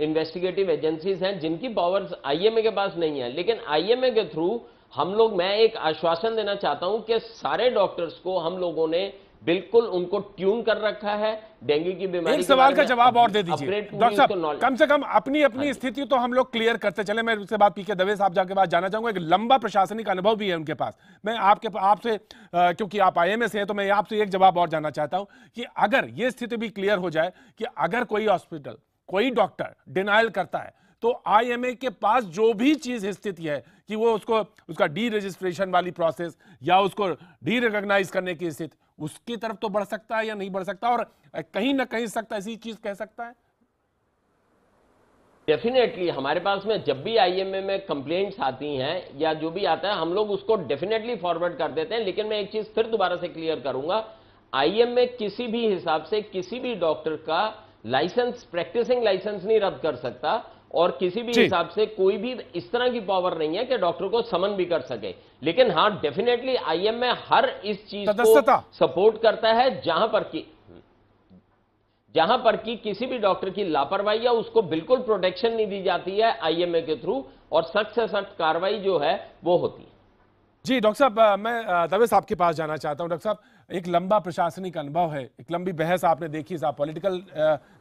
इन्वेस्टिगेटिव एजेंसीज हैं जिनकी पावर्स आईएमए के पास नहीं है। लेकिन आईएमए के थ्रू हम लोग, मैं एक आश्वासन देना चाहता हूं कि सारे डॉक्टर्स को हम लोगों ने बिल्कुल उनको ट्यून कर रखा है डेंगू की बीमारी। एक सवाल का जवाब और दे दीजिए डॉक्टर साहब, कम से कम अपनी स्थिति तो हम लोग क्लियर करते चले। मैं उसके बाद पीके दवे साहब जाके बाद जाना चाहूंगा, एक लंबा प्रशासनिक अनुभव भी है उनके पास। मैं आपसे क्योंकि आप आईएमए से हैं तो मैं आपसे एक जवाब और जानना चाहता हूं कि अगर ये स्थिति भी क्लियर हो जाए कि अगर कोई हॉस्पिटल, कोई डॉक्टर डिनाइल करता है तो आईएमए के पास जो भी चीज स्थिति है कि वो उसका डी रजिस्ट्रेशन वाली प्रोसेस या उसको डी रिकॉग्नाइज करने की स्थिति, उसकी तरफ तो बढ़ सकता है या नहीं बढ़ सकता, और कहीं ना कहीं सकता ऐसी चीज कह सकता है? डेफिनेटली हमारे पास में जब भी आईएमए में कंप्लेंट्स आती हैं या जो भी आता है हम लोग उसको डेफिनेटली फॉरवर्ड कर देते हैं। लेकिन मैं एक चीज फिर दोबारा से क्लियर करूंगा, आईएमए किसी भी हिसाब से किसी भी डॉक्टर का लाइसेंस, प्रैक्टिसिंग लाइसेंस नहीं रद्द कर सकता और किसी भी हिसाब से कोई भी इस तरह की पावर नहीं है कि डॉक्टर को समन भी कर सके। लेकिन हाँ, डेफिनेटली आईएमए हर इस चीज को सपोर्ट करता है जहां पर कि जहां पर कि किसी भी डॉक्टर की लापरवाही या उसको बिल्कुल प्रोटेक्शन नहीं दी जाती है आईएमए के थ्रू, और सख्त से सख्त कार्रवाई जो है वो होती है। जी डॉक्टर साहब, मैं दवे साहब के पास जाना चाहता हूं। डॉक्टर साहब, एक लंबा प्रशासनिक अनुभव है, एक लंबी बहस आपने देखी साहब, पॉलिटिकल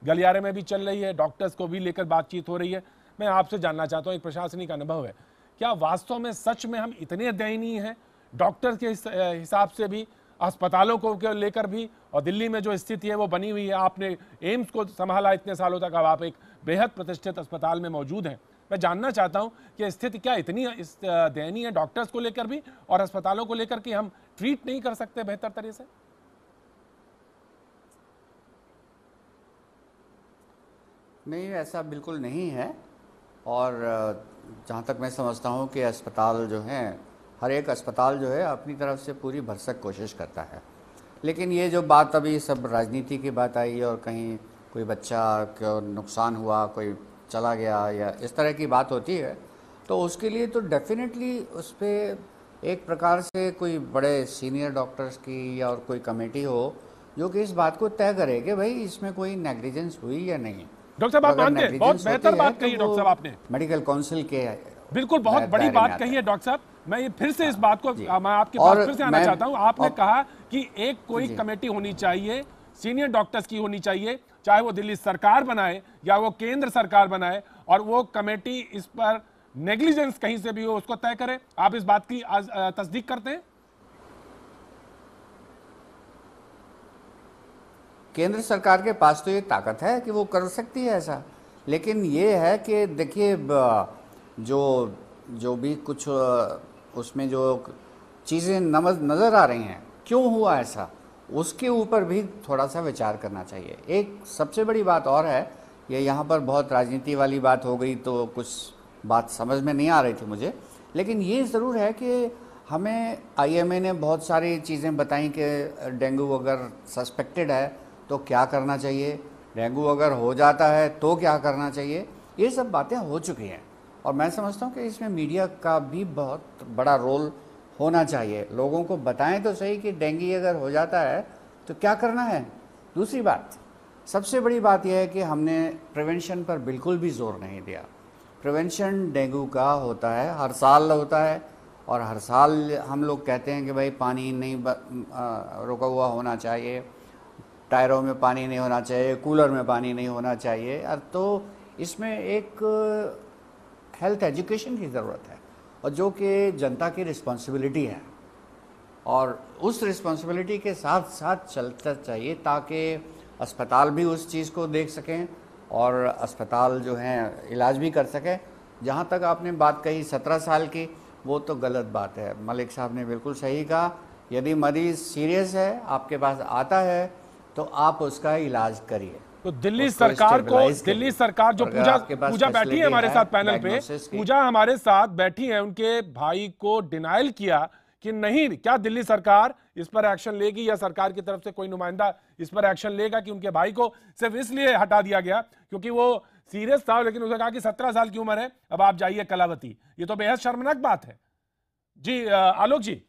गलियारे में भी चल रही है, डॉक्टर्स को भी लेकर बातचीत हो रही है। मैं आपसे जानना चाहता हूं, एक प्रशासनिक अनुभव है, क्या वास्तव में सच में हम इतने दयनीय हैं डॉक्टर के हिसाब से भी, अस्पतालों को लेकर भी, और दिल्ली में जो स्थिति है वो बनी हुई है? आपने एम्स को संभाला इतने सालों तक, अब आप एक बेहद प्रतिष्ठित अस्पताल में मौजूद हैं। मैं जानना चाहता हूं कि स्थिति क्या इतनी दयनीय है डॉक्टर्स को लेकर भी और अस्पतालों को लेकर कि हम ट्रीट नहीं कर सकते बेहतर तरीके से? नहीं, ऐसा बिल्कुल नहीं है। और जहाँ तक मैं समझता हूँ कि अस्पताल जो हैं, हर एक अस्पताल जो है अपनी तरफ से पूरी भरसक कोशिश करता है। लेकिन ये जो बात अभी सब राजनीति की बात आई और कहीं कोई बच्चा को नुकसान हुआ, कोई चला गया या इस तरह की बात होती है, तो उसके लिए तो डेफिनेटली उस पर एक प्रकार से कोई बड़े सीनियर डॉक्टर्स की या और कोई कमेटी हो जो कि इस बात को तय करे कि भाई इसमें कोई नेग्लिजेंस हुई या नहीं। डॉक्टर साहब आप मानते हैं, बहुत बेहतर बात कही है डॉक्टर साहब आपने, मेडिकल काउंसिल के बिल्कुल बहुत बड़ी बात कही है डॉक्टर साहब। मैं ये फिर से इस बात को मैं आपके पास फिर से आना चाहता हूँ। आपने कहा कि एक कोई कमेटी होनी चाहिए, सीनियर डॉक्टर्स की होनी चाहिए, चाहे वो दिल्ली सरकार बनाए या वो केंद्र सरकार बनाए, और वो कमेटी इस पर नेग्लिजेंस कहीं से भी हो उसको तय करे। आप इस बात की तस्दीक करते हैं? केंद्र सरकार के पास तो ये ताकत है कि वो कर सकती है ऐसा, लेकिन ये है कि देखिए जो भी कुछ उसमें जो चीज़ें नज़र आ रही हैं, क्यों हुआ ऐसा, उसके ऊपर भी थोड़ा सा विचार करना चाहिए। एक सबसे बड़ी बात और है, ये यहाँ पर बहुत राजनीति वाली बात हो गई तो कुछ बात समझ में नहीं आ रही थी मुझे, लेकिन ये ज़रूर है कि हमें आईएमए ने बहुत सारी चीज़ें बताई कि डेंगू अगर सस्पेक्टेड है तो क्या करना चाहिए, डेंगू अगर हो जाता है तो क्या करना चाहिए, ये सब बातें हो चुकी हैं। और मैं समझता हूँ कि इसमें मीडिया का भी बहुत बड़ा रोल होना चाहिए। लोगों को बताएं तो सही कि डेंगू अगर हो जाता है तो क्या करना है। दूसरी बात, सबसे बड़ी बात यह है कि हमने प्रिवेंशन पर बिल्कुल भी जोर नहीं दिया। प्रिवेंशन डेंगू का होता है, हर साल होता है, और हर साल हम लोग कहते हैं कि भाई पानी नहीं रुका हुआ होना चाहिए, टायरों में पानी नहीं होना चाहिए, कूलर में पानी नहीं होना चाहिए। तो इसमें एक हेल्थ एजुकेशन की ज़रूरत है, और जो कि जनता की रिस्पॉन्सिबिलिटी है, और उस रिस्पॉन्सिबिलिटी के साथ साथ चलता चाहिए ताकि अस्पताल भी उस चीज़ को देख सकें और अस्पताल जो हैं इलाज भी कर सकें। जहाँ तक आपने बात कही 17 साल की, वो तो गलत बात है। मलिक साहब ने बिल्कुल सही कहा, यदि मरीज़ सीरियस है, आपके पास आता है, तो आप उसका इलाज करिए। तो दिल्ली सरकार को, दिल्ली सरकार जो पूजा बैठी है हमारे साथ पैनल पे, पूजा हमारे साथ बैठी है, उनके भाई को डिनाइल किया कि नहीं, क्या दिल्ली सरकार इस पर एक्शन लेगी या सरकार की तरफ से कोई नुमाइंदा इस पर एक्शन लेगा कि उनके भाई को सिर्फ इसलिए हटा दिया गया क्योंकि वो सीरियस था, लेकिन उसने कहा कि 17 साल की उम्र है, अब आप जाइए कलावती। ये तो बेहद शर्मनाक बात है। जी आलोक जी।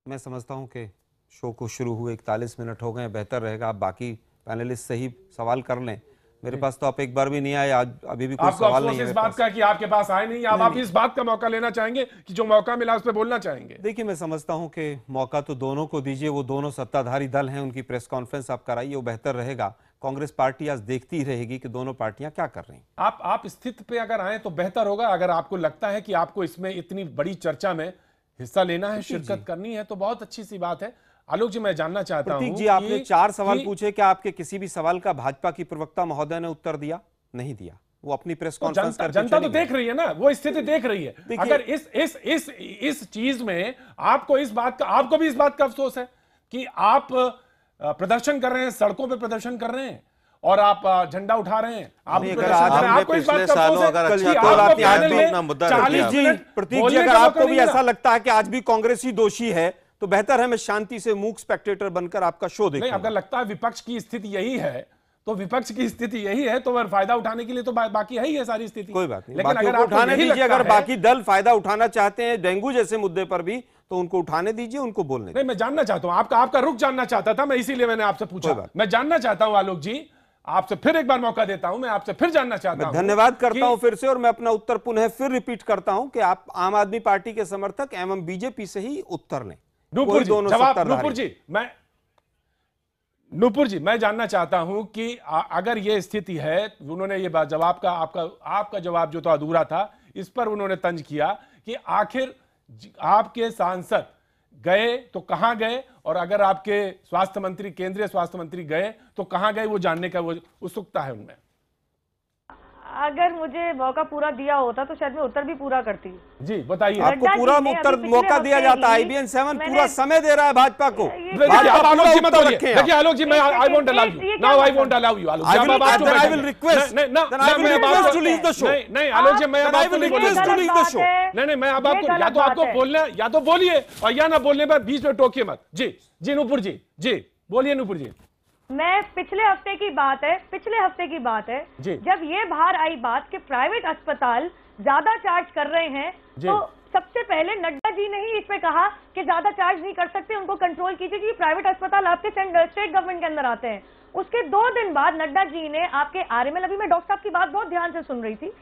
मैं समझता हूं कि शो को शुरू हुए 41 मिनट हो गए, बेहतर रहेगा आप बाकी पैनलिस्ट से ही सवाल कर लें। मेरे पास तो आप एक बार भी नहीं आए, आज अभी भी कोई सवाल नहीं है। इस बात का कि आपके पास आए नहीं, अब आप इस बात का मौका लेना चाहेंगे कि जो मौका मिला उस पर बोलना चाहेंगे? देखिए, मैं समझता हूं कि मौका तो दोनों को दीजिए, वो दोनों सत्ताधारी दल हैं, उनकी प्रेस कॉन्फ्रेंस आप कराइए, वो बेहतर रहेगा। कांग्रेस पार्टी आज देखती रहेगी कि दोनों पार्टियां क्या कर रही हैं। आप स्थिति पे अगर आए तो बेहतर होगा। अगर आपको लगता है कि आपको इसमें इतनी बड़ी चर्चा में हिस्सा लेना है, शिरकत करनी है, तो बहुत अच्छी सी बात है। आलोक जी, मैं जानना चाहता हूं, प्रतीक जी, आपने 4 सवाल पूछे, क्या आपके किसी भी सवाल का भाजपा की प्रवक्ता महोदय ने उत्तर दिया? नहीं दिया। वो अपनी प्रेस कॉन्फ्रेंस करके जनता तो देख रही है ना, वो स्थिति देख रही है। अगर इस चीज में आपको भी इस बात का अफसोस है कि आप प्रदर्शन कर रहे हैं, सड़कों पे प्रदर्शन कर रहे हैं और आप झंडा उठा रहे हैं, आपको इस बात का अफसोस है? प्रतीक जी, अगर आपको भी ऐसा लगता है कि आज भी कांग्रेस ही दोषी है तो बेहतर है मैं शांति से मूक स्पेक्टेटर बनकर आपका शो देखूं। अगर लगता है विपक्ष की स्थिति यही है तो विपक्ष की स्थिति यही है, तो फायदा उठाने के लिए तो बाकी है ही है सारी स्थिति। कोई बात नहीं, लेकिन अगर उठाने दीजिए, अगर बाकी दल फायदा उठाना चाहते हैं डेंगू जैसे मुद्दे पर भी, तो उनको उठाने दीजिए, उनको बोलने नहीं, मैं जानना चाहता हूं, आपका रुख जानना चाहता था मैं, इसीलिए मैंने आपसे पूछा। मैं जानना चाहता हूं आलोक जी, आपसे फिर एक बार मौका देता हूं, मैं आपसे फिर जानना चाहता हूं। धन्यवाद करता हूं फिर से, और मैं अपना उत्तर पुनः फिर रिपीट करता हूं कि आप आम आदमी पार्टी के समर्थक एवं बीजेपी से ही उत्तर लें। नूपुर जी, जवाब नूपुर जी, मैं जानना चाहता हूं कि अगर ये स्थिति है, उन्होंने ये बात जवाब का आपका जवाब जो तो अधूरा था, इस पर उन्होंने तंज किया कि आखिर आपके सांसद गए तो कहां गए, और अगर आपके स्वास्थ्य मंत्री, केंद्रीय स्वास्थ्य मंत्री गए तो कहां गए, वो जानने का वो उत्सुकता है उनमें। अगर मुझे मौका पूरा दिया होता तो शायद मैं उत्तर भी पूरा करती। जी बताइए। आपको पूरा उत्तर मौका दिया जाता है, IBN 7 पूरा समय दे रहा है भाजपा को। आलोक जी मत बोलिए, देखिए आलोक जी, मैं I won't allow you, now I won't allow you Alok ji, अब आप चुप I will request to leave the show. नहीं आलोक जी, मैं अब आपको request to leave the show. नहीं, मैं अब आपको या तो आपको बोलना, या तो बोलिए, और या ना बोलने पर बीच में टोकिए मत। जी नूपुर जी, बोलिए नूपुर जी। मैं पिछले हफ्ते की बात है जब ये बाहर आई बात कि प्राइवेट अस्पताल ज्यादा चार्ज कर रहे हैं, तो सबसे पहले नड्डा जी ने ही इस पे कहा कि ज्यादा चार्ज नहीं कर सकते, उनको कंट्रोल कीजिए क्योंकि प्राइवेट अस्पताल आपके स्टेट गवर्नमेंट के अंदर आते हैं। उसके 2 दिन बाद नड्डा जी ने आपके RML, अभी मैं डॉक्टर साहब की बात बहुत ध्यान से सुन रही थी,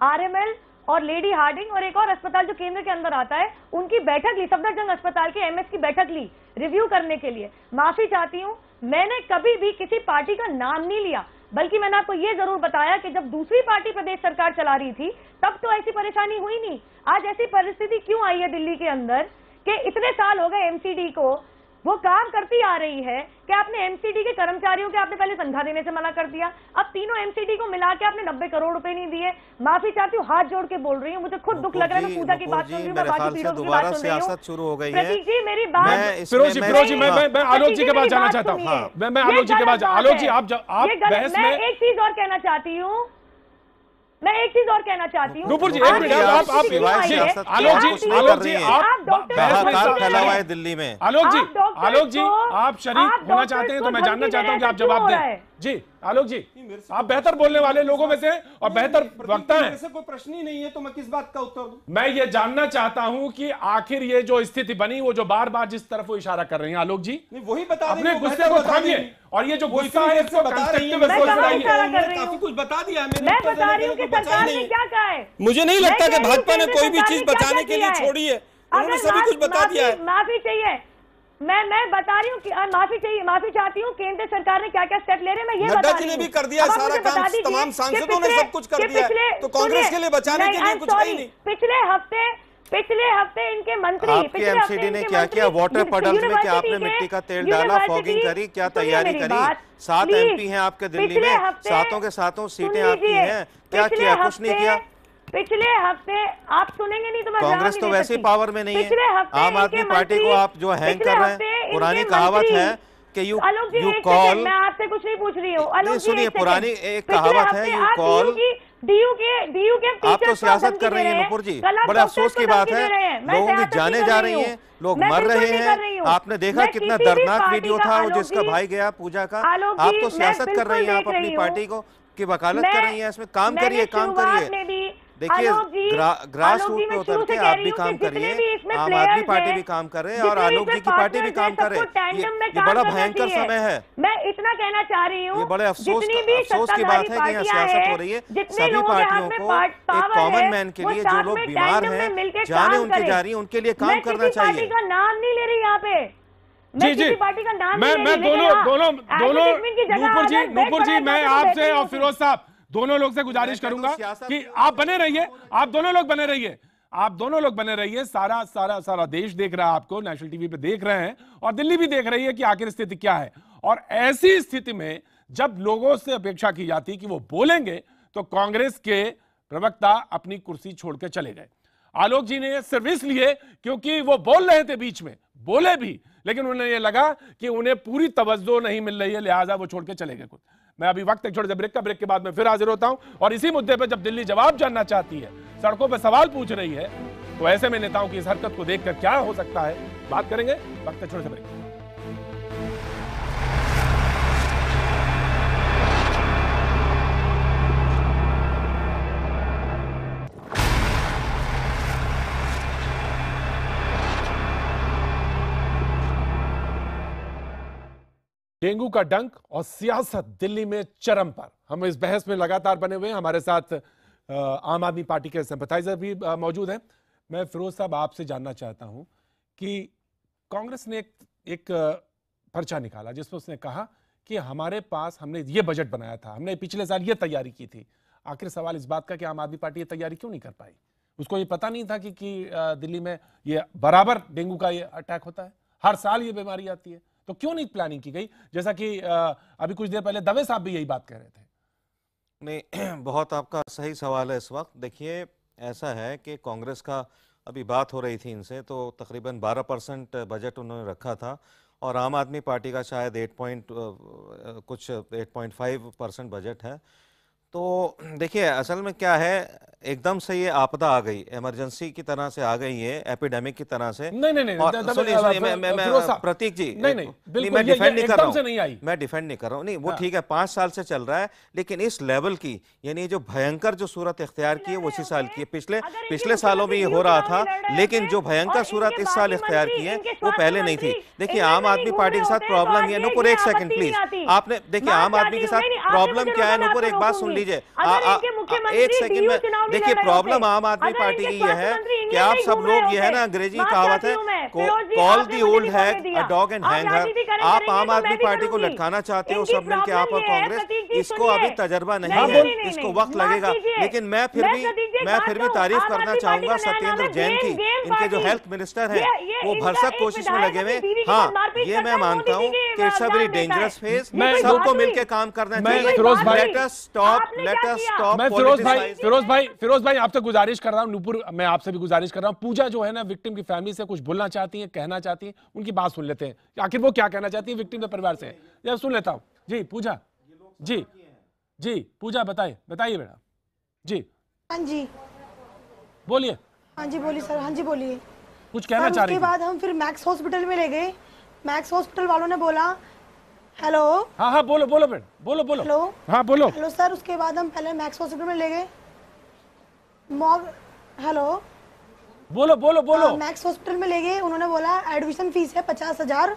RML और लेडी हार्डिंग और एक और अस्पताल जो केंद्र के अंदर आता है, उनकी बैठक ली, सफदरजंग अस्पताल के MS की बैठक ली रिव्यू करने के लिए। माफी चाहती हूँ, मैंने कभी भी किसी पार्टी का नाम नहीं लिया, बल्कि मैंने आपको यह जरूर बताया कि जब दूसरी पार्टी प्रदेश सरकार चला रही थी तब तो ऐसी परेशानी हुई नहीं। आज ऐसी परिस्थिति क्यों आई है दिल्ली के अंदर कि इतने साल हो गए MCD को, वो काम करती आ रही है कि आपने MCD के कर्मचारियों के आपने पहले तनख्वाह देने से मना कर दिया, अब तीनों MCD को मिला के आपने 90 करोड़ रुपए नहीं दिए। माफी चाहती हूँ, हाथ जोड़ के बोल रही हूँ, मुझे खुद दुख लग रहा है, मैं पूजा की बात सुन रही हूँ, मैं बाकी चीजों की बात सुन रही हूँ। शुरू हो गई है। प्रतीक जी मेरी बात, फिरोजी मैं आलोक जी के पास जाना चाहता हूँ, मैं आलोक जी के पास, आलोक जी आप बहस में, एक चीज और कहना चाहती हूँ, नूपुर जी एक मिनट, आप आलोक जी आप फैला हुआ है दिल्ली में। आलोक जी आप शरीक होना चाहते हैं तो मैं जानना चाहता हूं कि आप जवाब दें। जी आलोक जी, आप बेहतर बोलने वाले लोगों में से और बेहतर वक्ता हैं। कोई प्रश्न ही नहीं है तो मैं किस बात का उत्तर दूं? मैं ये जानना चाहता हूं कि आखिर ये जो स्थिति बनी, वो जो बार बार जिस तरफ वो इशारा कर रही हैं आलोक जी, वही बता दें, अपने गुस्से को थामिए, और ये जो गुस्सा है इसको काफी कुछ बता दिया है। मैं बता रही हूं कि सरकार ने क्या कहा है। मुझे नहीं लगता कि भाजपा ने कोई भी चीज बचाने के लिए छोड़ी है, उन्होंने सभी कुछ बता दिया है। माफी चाहिए, मैं बता रही हूँ कि माफी चाहती हूँ, केंद्र सरकार ने क्या क्या स्टेप ले रहे हैं मैं ये बता रही हूँ। ने भी कर दिया सारा काम, तमाम सांसदों ने सब कुछ कर दिया है, तो कांग्रेस के लिए बचाने के लिए कुछ नहीं। पिछले हफ्ते इनके मंत्री, आपके MCD ने क्या किया? वाटर पडल्स में क्या आपने मिट्टी का तेल डाला, फॉगिंग करी, क्या तैयारी करी? 7 MP हैं आपके दिल्ली में, 7 के 7 सीटें आपकी हैं, क्या किया? कुछ नहीं किया। पिछले हफ्ते आप सुनेंगे नहीं तो मैं कांग्रेस तो वैसे पावर में नहीं है। आम आदमी पार्टी को आप जो हैंग कर रहे हैं, पुरानी कहावत है कि यू कॉल, मैं आपसे कुछ नहीं पूछ रही हूँ, सुनिए, पुरानी एक कहावत है, यू कॉल, DU के आप तो सियासत कर रही हैं नुपुर जी, बड़े अफसोस की बात है, लोगों की जाने जा रही हैं, लोग मर रहे हैं। आपने देखा कितना दर्दनाक वीडियो था वो जिसका भाई गया पूजा का। आप तो सियासत कर रही हैं, आप अपनी पार्टी को की वकालत कर रही हैं, इसमें काम करिए। देखिए ग्रास रूट पे उतर के आप भी काम करिए, आम आदमी पार्टी भी काम कर रहे हैं और आलोक जी की पार्टी भी काम कर रहे हैं। ये बड़ा भयंकर समय है। मैं इतना कहना चाह रही हूँ, ये बड़े अफसोस की बात है कि यहाँ सियासत हो रही है। सभी पार्टियों को एक कॉमन मैन के लिए, जो लोग बीमार हैं, जाने उनकी जा रही है, उनके लिए काम करना चाहिए। का नाम नहीं ले रही यहाँ पे, जी पार्टी का नाम मैं दोनों नूपुर जी मैं आपसे और फिरोज साहब दोनों लोग से गुजारिश करूंगा कि आप बने रहिए, आप दोनों लोग बने रहिए। सारा देश देख रहा है आपको, नेशनल टीवी पे देख रहे हैं और दिल्ली भी देख रही है कि आखिर स्थिति क्या है। और ऐसी स्थिति में जब लोगों से अपेक्षा की जाती कि वो बोलेंगे, तो कांग्रेस के प्रवक्ता अपनी कुर्सी छोड़ के चले गए। आलोक जी ने सिर्फ इसलिए क्योंकि वो बोल रहे थे, बीच में बोले भी, लेकिन उन्हें यह लगा कि उन्हें पूरी तवज्जो नहीं मिल रही है, लिहाजा वो छोड़ के चले गए। मैं अभी वक्त एक छोटे से ब्रेक के बाद में फिर हाजिर होता हूं, और इसी मुद्दे पर जब दिल्ली जवाब जानना चाहती है, सड़कों पर सवाल पूछ रही है, तो ऐसे में नेताओं की इस हरकत को देखकर क्या हो सकता है, बात करेंगे वक्त एक छोटे से ब्रेक। डेंगू का डंक और सियासत दिल्ली में चरम पर। हम इस बहस में लगातार बने हुए हैं। हमारे साथ आम आदमी पार्टी के सिंपैथाइजर भी मौजूद हैं। मैं फिरोज साहब आपसे जानना चाहता हूं कि कांग्रेस ने एक पर्चा निकाला जिसमें उसने कहा कि हमारे पास हमने ये बजट बनाया था, हमने पिछले साल ये तैयारी की थी। आखिर सवाल इस बात का कि आम आदमी पार्टी ये तैयारी क्यों नहीं कर पाई? उसको ये पता नहीं था कि दिल्ली में ये बराबर डेंगू का ये अटैक होता है, हर साल ये बीमारी आती है, तो क्यों नहीं प्लानिंग की गई? जैसा कि अभी कुछ देर पहले दवे साहब भी यही बात कह रहे थे। नहीं, बहुत आपका सही सवाल है। इस वक्त देखिए ऐसा है कि कांग्रेस का अभी बात हो रही थी इनसे, तो तकरीबन 12% बजट उन्होंने रखा था और आम आदमी पार्टी का शायद 8.5% बजट है। तो देखिए असल में क्या है, एकदम से ये आपदा आ गई, इमरजेंसी की तरह से आ गई है, एपिडेमिक की तरह से। नहीं, और सुनिए मैं प्रतीक जी, नहीं, मैं डिफेंड नहीं कर रहा हूं, मैं डिफेंड नहीं कर रहा हूं। नहीं, वो ठीक है, 5 साल से चल रहा है, लेकिन इस लेवल की यानी जो भयंकर जो सूरत इख्तियार की है वो इसी साल की है। पिछले सालों में ये हो रहा था, लेकिन जो भयंकर सूरत इस साल इख्तियार की है वो पहले नहीं थी। देखिए आम आदमी पार्टी के साथ प्रॉब्लम ये, नुपुर एक सेकंड प्लीज, आपने देखिए आम आदमी के साथ प्रॉब्लम क्या है, नुपुर एक बात सुन लीजिए, एक सेकंड में। देखिए प्रॉब्लम आम आदमी पार्टी की ये है कि आप सब लोग, ये है ना अंग्रेजी कहावत है, call the old hag a dog and hang her. आप आम आदमी पार्टी को लटकाना चाहते हो सब मिलकर, आप और कांग्रेस। इसको अभी तजर्बा नहीं है, इसको वक्त लगेगा, लेकिन मैं फिर भी तारीफ करना चाहूंगा सत्येंद्र जैन की। इनके जो हेल्थ मिनिस्टर है वो भरसक कोशिश में लगे हुए। हाँ, ये मैं मानता हूँ कि it's a very dangerous phase, सबको मिलकर काम करना चाहिए। फिरोज भाई आपसे गुजारिश कर रहा हूं, नूपुर मैं आपसे भी गुजारिश कर रहा हूं, पूजा जो है ना विक्टिम की फैमिली से कुछ बोलना चाहती है, कहना चाहती है, उनकी बात सुन लेते हैं, आखिर वो क्या कहना चाहती है विक्टिम के परिवार से। जब सुन लेता हूं। जी पूजा, जी पूजा बताइए बेटा। जी हाँ जी बोलिए। हाँ जी बोलिए सर। हाँ जी बोलिए। कुछ कहना चाह रही थी? उसके बाद हम फिर मैक्स हॉस्पिटल में ले गए। मैक्स हॉस्पिटल वालों ने बोला हेलो। हाँ बोलो बेटा, बोलो। हेलो। हाँ बोलो। Hello sir. उसके बाद हम पहले मैक्स हॉस्पिटल में ले गए। हेलो बोलो। मैक्स हॉस्पिटल में ले गए। उन्होंने बोला एडमिशन फीस है 50,000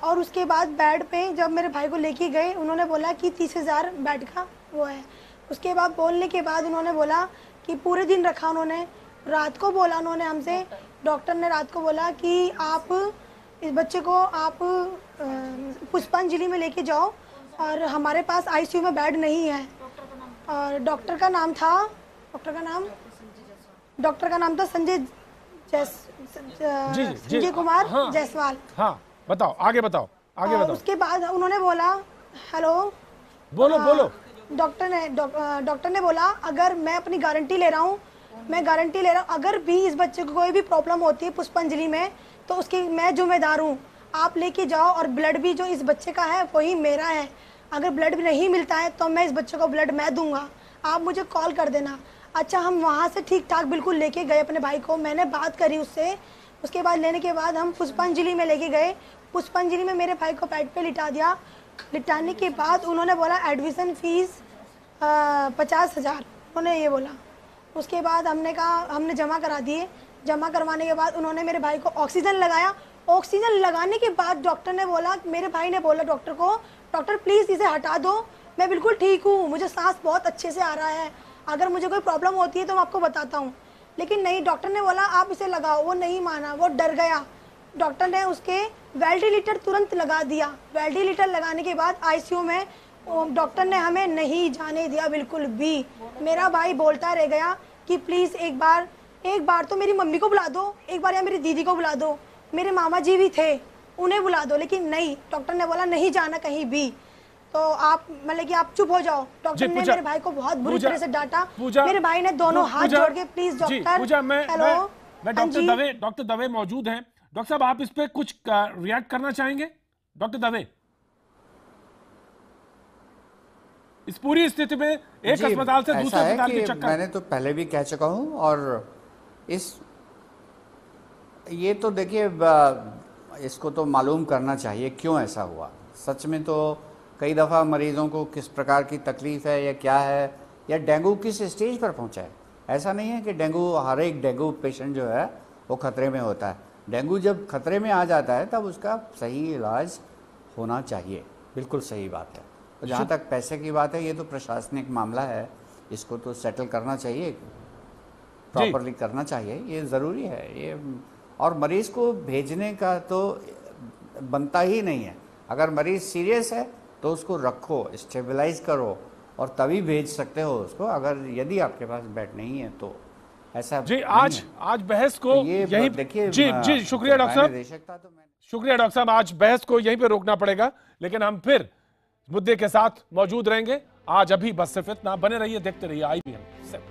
और उसके बाद बेड पे जब मेरे भाई को लेके गए उन्होंने बोला कि 30,000 बेड का वो है। उसके बाद बोलने के बाद उन्होंने बोला कि पूरे दिन रखा उन्होंने, रात को बोला उन्होंने हमसे, डॉक्टर ने रात को बोला कि आप इस बच्चे को आप पुष्पांजलि में लेके जाओ और हमारे पास आईसीयू में बेड नहीं है। और डॉक्टर का नाम था संजय कुमार जायसवाल। हाँ बताओ, आगे बताओ। उसके बाद उन्होंने बोला हेलो। बोलो। डॉक्टर ने बोला अगर मैं अपनी गारंटी ले रहा हूँ, अगर भी इस बच्चे को कोई भी प्रॉब्लम होती है पुष्पांजलि में तो उसकी मैं जिम्मेदार हूँ, आप लेके जाओ। और ब्लड भी जो इस बच्चे का है वही मेरा है, अगर ब्लड भी नहीं मिलता है तो मैं इस बच्चे को ब्लड मैं दूंगा, आप मुझे कॉल कर देना। अच्छा, हम वहाँ से ठीक ठाक बिल्कुल लेके गए अपने भाई को, मैंने बात करी उससे। उसके बाद लेने के बाद हम पुष्पांजलि में लेके गए। पुष्पांजलि में मेरे भाई को बेड पे लिटा दिया। लिटाने के बाद उन्होंने बोला एडमिशन फीस 50,000 उन्होंने ये बोला। उसके बाद हमने कहा हमने जमा करा दिए। जमा करवाने के बाद उन्होंने मेरे भाई को ऑक्सीजन लगाया। ऑक्सीजन लगाने के बाद डॉक्टर ने बोला, मेरे भाई ने बोला डॉक्टर को, डॉक्टर प्लीज़ इसे हटा दो, मैं बिल्कुल ठीक हूँ, मुझे सांस बहुत अच्छे से आ रहा है, अगर मुझे कोई प्रॉब्लम होती है तो मैं आपको बताता हूँ। लेकिन नहीं, डॉक्टर ने बोला आप इसे लगाओ, वो नहीं माना, वो डर गया। डॉक्टर ने उसके वेंटिलेटर तुरंत लगा दिया। वेंटिलेटर लगाने के बाद आईसीयू में डॉक्टर ने हमें नहीं जाने दिया बिल्कुल भी। मेरा भाई बोलता रह गया कि प्लीज़ एक बार तो मेरी मम्मी को बुला दो, एक बार या मेरी दीदी को बुला दो, मेरे मामा जी भी थे उन्हें बुला दो। लेकिन नहीं, डॉक्टर ने बोला नहीं जाना कहीं भी, तो आप मतलब कि आप चुप हो जाओ। डॉक्टर ने मेरे भाई को बहुत बुरी तरह से डांटा। मेरे भाई ने दोनों हाथ जोड़ के please doctor. Hello, doctor Dave मौजूद हैं। डॉक्टर साहब आप इस पे कुछ रिएक्ट करना चाहेंगे? डॉक्टर दवे, इस पूरी स्थिति में एक अस्पताल से दूसरे अस्पताल के चक्कर। मैंने तो पहले भी कह चुका हूं और ये तो देखिए इसको तो मालूम करना चाहिए क्यों ऐसा हुआ। सच में तो कई दफ़ा मरीजों को किस प्रकार की तकलीफ है या क्या है या डेंगू किस स्टेज पर पहुंचा है। ऐसा नहीं है कि डेंगू, हर एक डेंगू पेशेंट जो है वो खतरे में होता है। डेंगू जब खतरे में आ जाता है तब उसका सही इलाज होना चाहिए, बिल्कुल सही बात है। और जहाँ तक पैसे की बात है, ये तो प्रशासनिक मामला है, इसको तो सेटल करना चाहिए, प्रॉपरली करना चाहिए, ये ज़रूरी है ये। और मरीज़ को भेजने का तो बनता ही नहीं है। अगर मरीज़ सीरियस है तो उसको रखो, स्टेबलाइज करो और तभी भेज सकते हो उसको, अगर यदि आपके पास बेड नहीं है तो। ऐसा जी आज बहस को तो यही देखिए। जी शुक्रिया डॉक्टर साहब, शुक्रिया डॉक्टर साहब। आज बहस को यहीं पे रोकना पड़ेगा, लेकिन हम फिर मुद्दे के साथ मौजूद रहेंगे। आज अभी बस सिर्फ इतना। बने रहिए, देखते रहिए IBM।